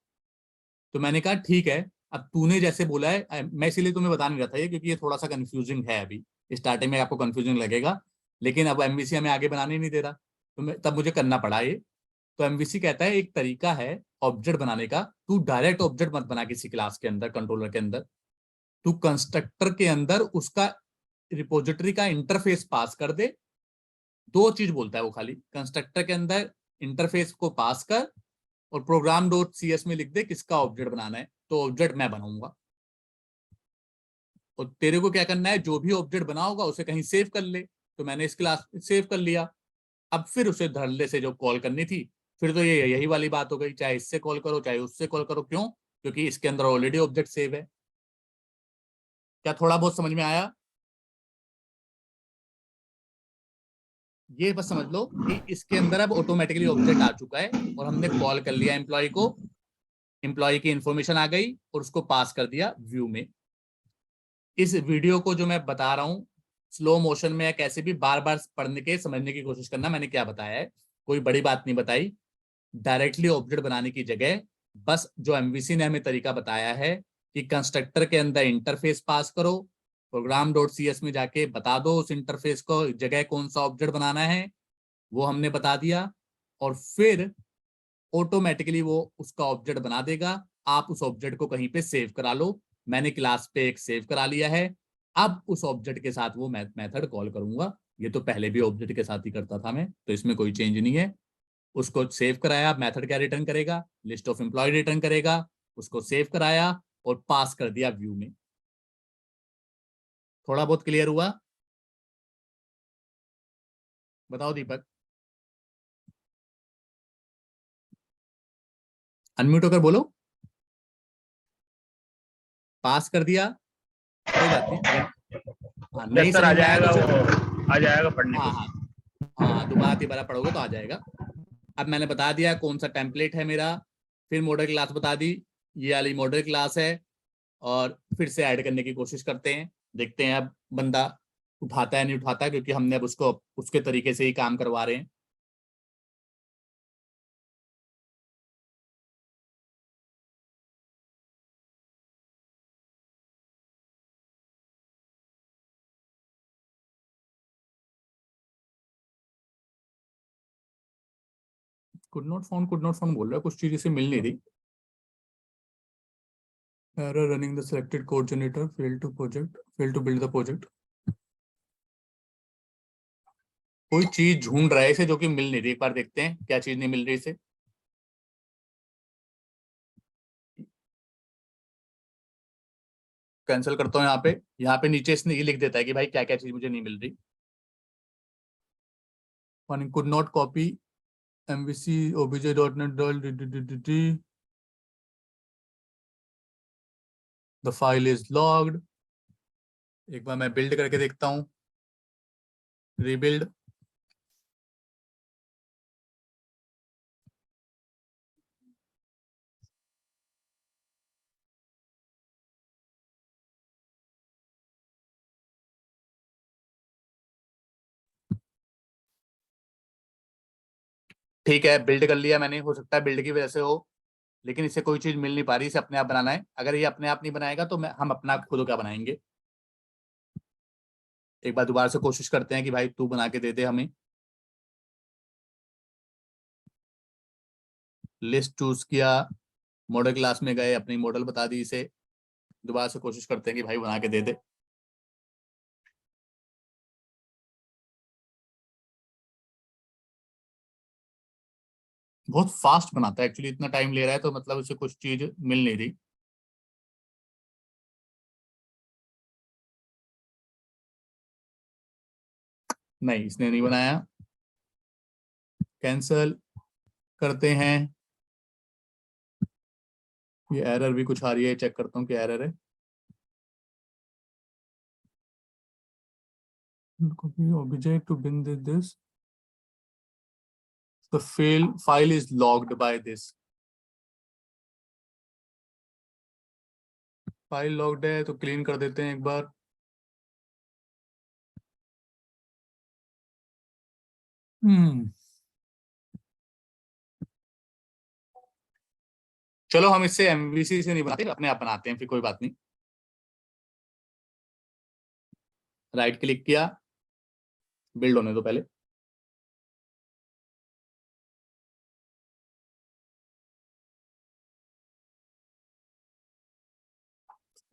तो मैंने कहा ठीक है, अब तूने जैसे बोला है, मैं इसीलिए तुम्हें बता नहीं रहा था ये, क्योंकि ये थोड़ा सा कंफ्यूजिंग है। अभी स्टार्टिंग में आपको कंफ्यूजिंग लगेगा, लेकिन अब एमवीसी हमें आगे बनाने नहीं दे रहा, तो तब मुझे करना पड़ा ये। तो एमवीसी कहता है एक तरीका है ऑब्जेक्ट बनाने का, तू डायरेक्ट ऑब्जेक्ट मत बना किसी क्लास के अंदर, कंट्रोलर के अंदर। तू कंस्ट्रक्टर के अंदर उसका रिपोजिटरी का इंटरफेस पास कर दे। दो चीज बोलता है वो खाली, कंस्ट्रक्टर के अंदर इंटरफेस को पास कर और प्रोग्राम डॉट सी एस में लिख दे किसका ऑब्जेक्ट बनाना है, तो ऑब्जेक्ट मैं बनाऊंगा। और तेरे को क्या करना है, जो भी ऑब्जेक्ट बना होगा उसे कहीं सेव कर ले। तो मैंने इस क्लास सेव कर लिया। अब फिर उसे धड़ल्ले से जो कॉल करनी थी, फिर तो ये यही वाली बात हो गई, चाहे इससे कॉल करो चाहे उससे कॉल करो। क्यों? क्योंकि इसके अंदर ऑलरेडी ऑब्जेक्ट सेव है। क्या थोड़ा बहुत समझ में आया? ये बस समझ लो कि इसके अंदर अब ऑटोमेटिकली ऑब्जेक्ट आ चुका है और हमने कॉल कर लिया एम्प्लॉय को, एम्प्लॉय की इंफॉर्मेशन आ गई और उसको पास कर दिया व्यू में। इस वीडियो को जो मैं बता रहा हूँ स्लो मोशन में या कैसे भी, बार बार पढ़ने के समझने की कोशिश करना मैंने क्या बताया है, कोई बड़ी बात नहीं बताई। डायरेक्टली ऑब्जेक्ट बनाने की जगह बस जो एमवीसी ने हमें तरीका बताया है कि कंस्ट्रक्टर के अंदर इंटरफेस पास करो, प्रोग्राम डॉट सी एस में जाके बता दो उस इंटरफेस को जगह कौन सा ऑब्जेक्ट बनाना है, वो हमने बता दिया। और फिर ऑटोमेटिकली वो उसका ऑब्जेक्ट बना देगा। आप उस ऑब्जेक्ट को कहीं पे सेव करा लो। मैंने क्लास पे एक सेव करा लिया है। अब उस ऑब्जेक्ट के साथ वो मेथड कॉल करूंगा। ये तो पहले भी ऑब्जेक्ट के साथ ही करता था मैं, तो इसमें कोई चेंज नहीं है। उसको सेव कराया, मेथड क्या रिटर्न करेगा, लिस्ट ऑफ एम्प्लॉय रिटर्न करेगा। उसको सेव कराया और पास कर दिया व्यू में। थोड़ा बहुत क्लियर हुआ? बताओ दीपक। अनम्यूट होकर बोलो। पास कर दिया, कोई बात नहीं। अगर हाँ नहीं सर आ समझ में आया जाएगा, तो फिर वो आ जाएगा पढ़ने हाँ को। हाँ हाँ दोबारा तिबारा पढ़ोगे तो आ जाएगा। अब मैंने बता दिया कौन सा टेम्पलेट है मेरा, फिर मॉडल क्लास बता दी, ये वाली मॉडल क्लास है, और फिर से ऐड करने की कोशिश करते हैं, देखते हैं अब बंदा उठाता है नहीं उठाता, क्योंकि हमने अब उसको उसके तरीके से ही काम करवा रहे हैं। कुड नॉट फाउंड बोल रहा है, कुछ चीज इसे मिल नहीं रही। Error running the selected code generator, failed to build the project। कोई चीज ढूंढ रहा है इसे जो कि मिल नहीं रही, एक बार देखते हैं क्या चीज नहीं मिल रही इसे। कैंसिल करता हूँ यहाँ पे नीचे इसने ये लिख देता है कि भाई क्या क्या चीज मुझे नहीं मिल रही। One could not copy MVC obj.net the file is logged। एक बार मैं बिल्ड करके देखता हूँ, रीबिल्ड। ठीक है बिल्ड कर लिया मैंने, हो सकता है बिल्ड की वजह से हो, लेकिन इससे कोई चीज मिल नहीं पा रही, इसे अपने आप बनाना है। अगर ये अपने आप नहीं बनाएगा तो हम अपना खुद का बनाएंगे। एक बार दोबारा से कोशिश करते हैं कि भाई तू बना के दे दे हमें। लिस्ट चूज किया, मॉडल क्लास में गए, अपनी मॉडल बता दी इसे, दोबारा से कोशिश करते हैं कि भाई बना के दे दे। बहुत फास्ट बनाता है एक्चुअली, इतना टाइम ले रहा है तो मतलब उसे कुछ चीज मिल नहीं रही। नहीं इसने नहीं बनाया, कैंसल करते हैं। ये एरर भी कुछ आ रही है, चेक करता हूँ क्या एरर है। copy object to bin this the file is logged by this। File logged है तो क्लीन कर देते हैं एक बार। चलो हम इससे एमवीसी से नहीं बनाते, अपने आप बनाते हैं, फिर कोई बात नहीं। राइट क्लिक किया, बिल्ड होने दो पहले।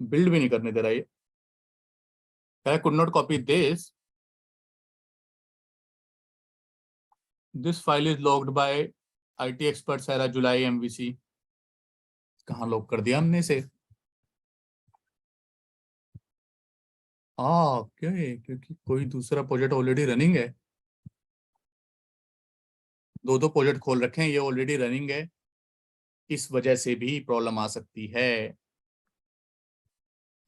बिल्ड भी नहीं करने दे रहा ये, could not copy this file is logged by IT expert सारा जुलाई MVC। कहाँ लॉग कर दिया हमने इसे? क्या है, क्योंकि कोई दूसरा प्रोजेक्ट ऑलरेडी रनिंग है, दो प्रोजेक्ट खोल रखे हैं, ये ऑलरेडी रनिंग है, इस वजह से भी प्रॉब्लम आ सकती है।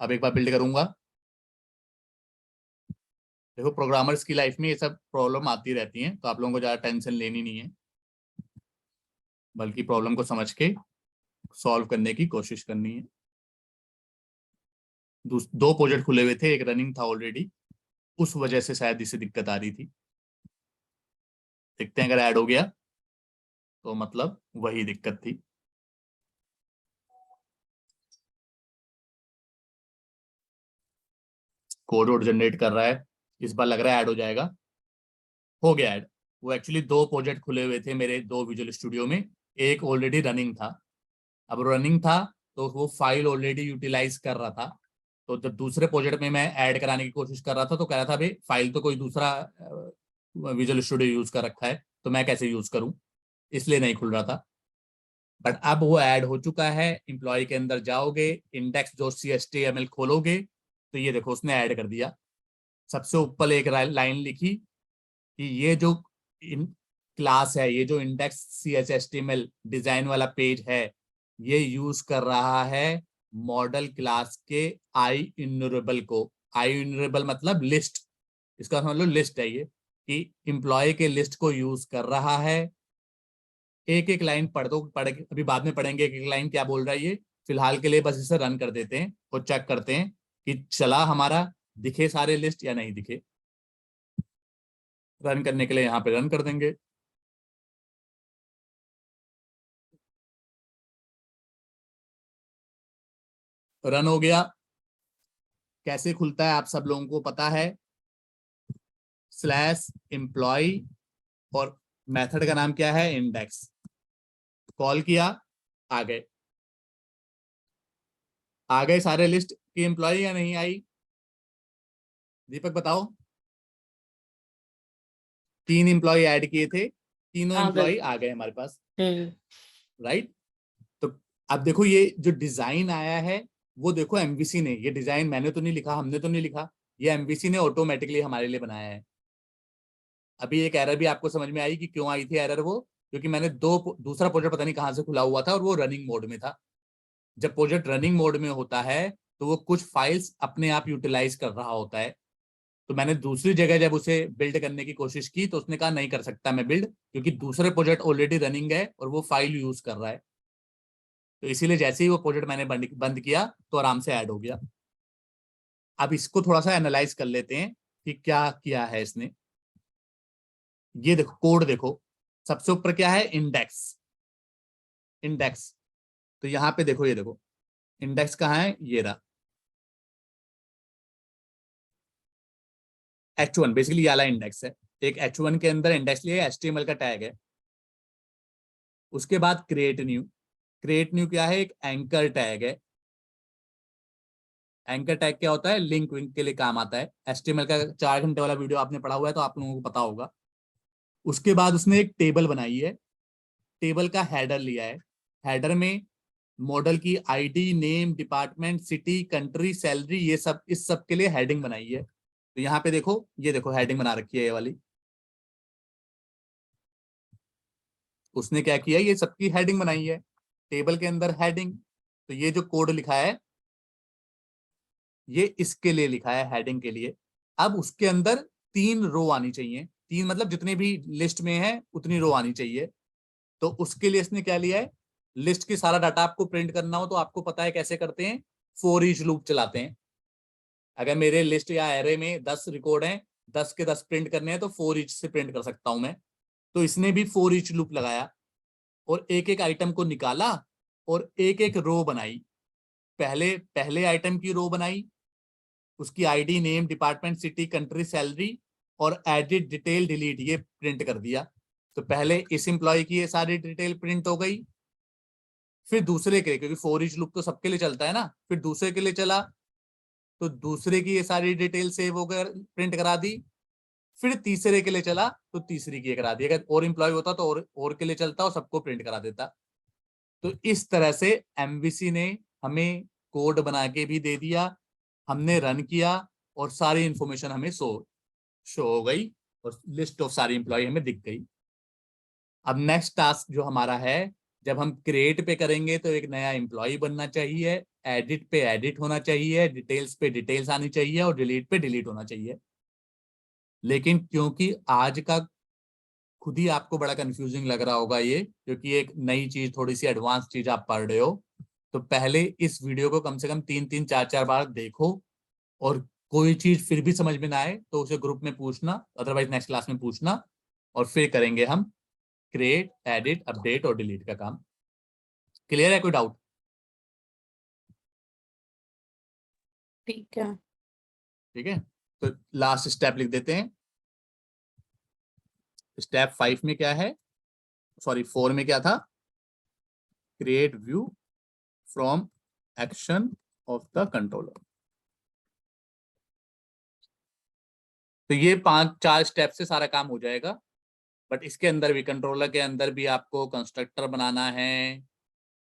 अब एक बार बिल्ड करूंगा। देखो प्रोग्रामर्स की लाइफ में ये सब प्रॉब्लम आती रहती हैं, तो आप लोगों को ज्यादा टेंशन लेनी नहीं है, बल्कि प्रॉब्लम को समझ के सॉल्व करने की कोशिश करनी है। दो प्रोजेक्ट खुले हुए थे, एक रनिंग था ऑलरेडी, उस वजह से शायद इसे दिक्कत आ रही थी। देखते हैं अगर ऐड हो गया तो मतलब वही दिक्कत थी। कोड वोड जनरेट कर रहा है, इस बार लग रहा है ऐड हो जाएगा। हो गया ऐड। वो एक्चुअली दो प्रोजेक्ट खुले हुए थे मेरे, दो विजुअल स्टूडियो में, एक ऑलरेडी रनिंग था। अब रनिंग था तो वो फाइल ऑलरेडी यूटिलाइज कर रहा था, तो जब दूसरे प्रोजेक्ट में मैं ऐड कराने की कोशिश कर रहा था तो कह रहा था भाई फाइल तो कोई दूसरा विजुअल स्टूडियो यूज कर रखा है, तो मैं कैसे यूज करूं, इसलिए नहीं खुल रहा था। बट अब वो ऐड हो चुका है। एम्प्लॉय के अंदर जाओगे, index.html खोलोगे तो ये देखो उसने ऐड कर दिया। सबसे ऊपर एक लाइन लिखी कि ये जो क्लास है, ये जो index.html डिजाइन वाला पेज है, ये यूज कर रहा है मॉडल क्लास के IEnumerable को। आइनरेबल मतलब लिस्ट, इसका मतलब लिस्ट है ये, कि एम्प्लॉय के लिस्ट को यूज कर रहा है। एक एक लाइन पढ़ दो, अभी बाद में पढ़ेंगे एक एक लाइन क्या बोल रहा है ये। फिलहाल के लिए बस इसे रन कर देते हैं और चेक करते हैं कि चला हमारा, दिखे सारे लिस्ट या नहीं दिखे। रन करने के लिए यहाँ पे रन कर देंगे। रन हो गया। कैसे खुलता है आप सब लोगों को पता है, /एम्प्लॉय और मेथड का नाम क्या है, इंडेक्स। कॉल किया, आ गए। आ गए सारे लिस्ट की एम्प्लॉय या नहीं आई, दीपक बताओ। 3 एम्प्लॉय ऐड किए थे, तीनों आ गए। एम्प्लॉय आ गए हमारे पास, हम्म। राइट। तो अब देखो ये जो डिजाइन आया है वो देखो एमवीसी ने, ये डिजाइन मैंने तो नहीं लिखा, हमने तो नहीं लिखा, ये एमवीसी ने ऑटोमेटिकली हमारे लिए बनाया है। अभी एक एरर भी आपको समझ में आई कि क्यों आई थी एरर, वो क्योंकि मैंने दूसरा प्रोजेक्ट पता नहीं कहाँ से खुला हुआ था और वो रनिंग मोड में था। जब प्रोजेक्ट रनिंग मोड में होता है तो वो कुछ फाइल्स अपने आप यूटिलाइज कर रहा होता है। तो मैंने दूसरी जगह जब उसे बिल्ड करने की कोशिश की तो उसने कहा नहीं कर सकता मैं बिल्ड, क्योंकि दूसरे प्रोजेक्ट ऑलरेडी रनिंग है और वो फाइल यूज कर रहा है। तो इसीलिए जैसे ही वो प्रोजेक्ट मैंने बंद किया तो आराम से ऐड हो गया। अब इसको थोड़ा सा एनालाइज कर लेते हैं कि क्या किया है इसने। ये देखो कोड देखो, सबसे ऊपर क्या है, इंडेक्स। इंडेक्स, तो यहाँ पे देखो, ये देखो इंडेक्स कहाँ है, ये रहा H1, बेसिकली ये वाला इंडेक्स है। एक H1 के अंदर इंडेक्स लिया, HTML का टैग है। उसके बाद क्रिएट न्यू। क्रिएट न्यू क्या है, एक एंकर टैग है। एंकर टैग क्या होता है, लिंक विंक के लिए काम आता है। HTML का 4 घंटे वाला वीडियो आपने पढ़ा हुआ है तो आप लोगों को पता होगा। उसके बाद उसने एक टेबल बनाई है, टेबल का हेडर लिया है। हेडर में मॉडल की ID, name, department, city, country, salary, ये सब, इस सब के लिए हेडिंग बनाई है। तो यहाँ पे देखो, ये देखो हेडिंग बना रखी है ये वाली। उसने क्या किया, ये सबकी हेडिंग बनाई है, टेबल के अंदर हेडिंग। तो ये जो कोड लिखा है ये इसके लिए लिखा है, हेडिंग के लिए। अब उसके अंदर 3 रो आनी चाहिए, 3 मतलब जितने भी लिस्ट में है उतनी रो आनी चाहिए। तो उसके लिए इसने क्या लिया है, लिस्ट की सारा डाटा आपको प्रिंट करना हो तो आपको पता है कैसे करते हैं, फॉर ईच लूप चलाते हैं। अगर मेरे लिस्ट या एरे में 10 रिकॉर्ड हैं, 10 के 10 प्रिंट करने हैं तो फॉर ईच से प्रिंट कर सकता हूं मैं। तो इसने भी फॉर ईच लूप लगाया और एक एक आइटम को निकाला और एक एक रो बनाई। पहले आइटम की रो बनाई, उसकी ID, name, department, city, country, salary और एडिट, डिटेल, डिलीट, ये प्रिंट कर दिया। तो पहले इस एम्प्लॉय की ये सारी डिटेल प्रिंट हो गई। फिर दूसरे के लिए, क्योंकि फॉर ईच लूप तो सबके लिए चलता है ना, फिर दूसरे के लिए चला तो दूसरे की ये सारी डिटेल सेव होकर प्रिंट करा दी। फिर तीसरे के लिए चला तो तीसरी की करा दी। अगर और एम्प्लॉय होता तो और के लिए चलता और सबको प्रिंट करा देता। तो इस तरह से एमवीसी ने हमें कोड बना के भी दे दिया, हमने रन किया और सारी इंफॉर्मेशन हमें शो हो गई और लिस्ट ऑफ सारी एम्प्लॉय हमें दिख गई। अब नेक्स्ट टास्क जो हमारा है, जब हम क्रिएट पे करेंगे तो एक नया एम्प्लॉय बनना चाहिए, एडिट पे एडिट होना चाहिए, डिटेल्स पे डिटेल्स आनी चाहिए और डिलीट पे डिलीट होना चाहिए। लेकिन क्योंकि आज का खुद ही आपको बड़ा कंफ्यूजिंग लग रहा होगा ये, क्योंकि एक नई चीज, थोड़ी सी एडवांस चीज आप पढ़ रहे हो, तो पहले इस वीडियो को कम से कम 3-3, 4-4 बार देखो और कोई चीज फिर भी समझ में ना आए तो उसे ग्रुप में पूछना, अदरवाइज नेक्स्ट क्लास में पूछना, और फिर करेंगे हम क्रिएट, एडिट, अपडेट और डिलीट का काम। क्लियर है, कोई डाउट? ठीक है। ठीक है, तो लास्ट स्टेप लिख देते हैं। स्टेप 5 में क्या है, सॉरी 4 में क्या था, create view from action of the controller. तो ये 5-4 स्टेप से सारा काम हो जाएगा। बट इसके अंदर भी, कंट्रोलर के अंदर भी आपको कंस्ट्रक्टर बनाना है,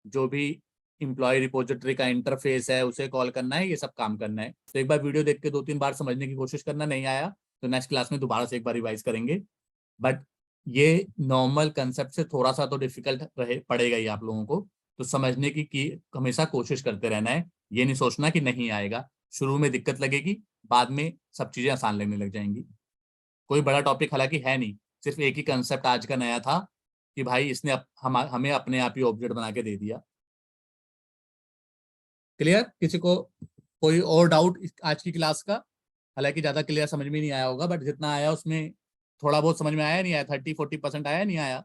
जो भी इंप्लॉय रिपोजिटरी का इंटरफेस है उसे कॉल करना है, ये सब काम करना है। तो एक बार वीडियो देख के 2-3 बार समझने की कोशिश करना, नहीं आया तो नेक्स्ट क्लास में दोबारा से एक बार रिवाइज करेंगे। बट ये नॉर्मल कंसेप्ट से थोड़ा सा तो डिफिकल्ट पड़ेगा ही आप लोगों को, तो समझने की हमेशा कोशिश करते रहना है, ये नहीं सोचना कि नहीं आएगा। शुरू में दिक्कत लगेगी, बाद में सब चीजें आसान लगने लग जाएंगी। कोई बड़ा टॉपिक हालांकि है नहीं, सिर्फ एक ही कंसेप्ट आज का नया था कि भाई इसने हमें अपने आप ही ऑब्जेक्ट बना के दे दिया। क्लियर? किसी को कोई और डाउट आज की क्लास का? हालांकि ज्यादा क्लियर समझ में नहीं आया होगा, बट जितना आया उसमें थोड़ा बहुत समझ में आया, नहीं आया? 30-40% आया, नहीं आया?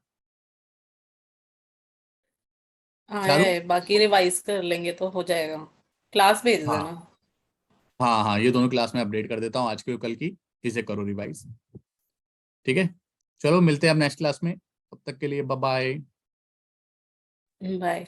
आया चारू? है, बाकी रिवाइज कर लेंगे तो हो जाएगा। क्लास भेज हाँ देना। हाँ हाँ, ये दोनों क्लास में अपडेट कर देता हूँ, आज की और कल की। इसे करो रिवाइज, ठीक है? चलो मिलते हैं अब नेक्स्ट क्लास में, तब तक के लिए बाय बाय। बाय।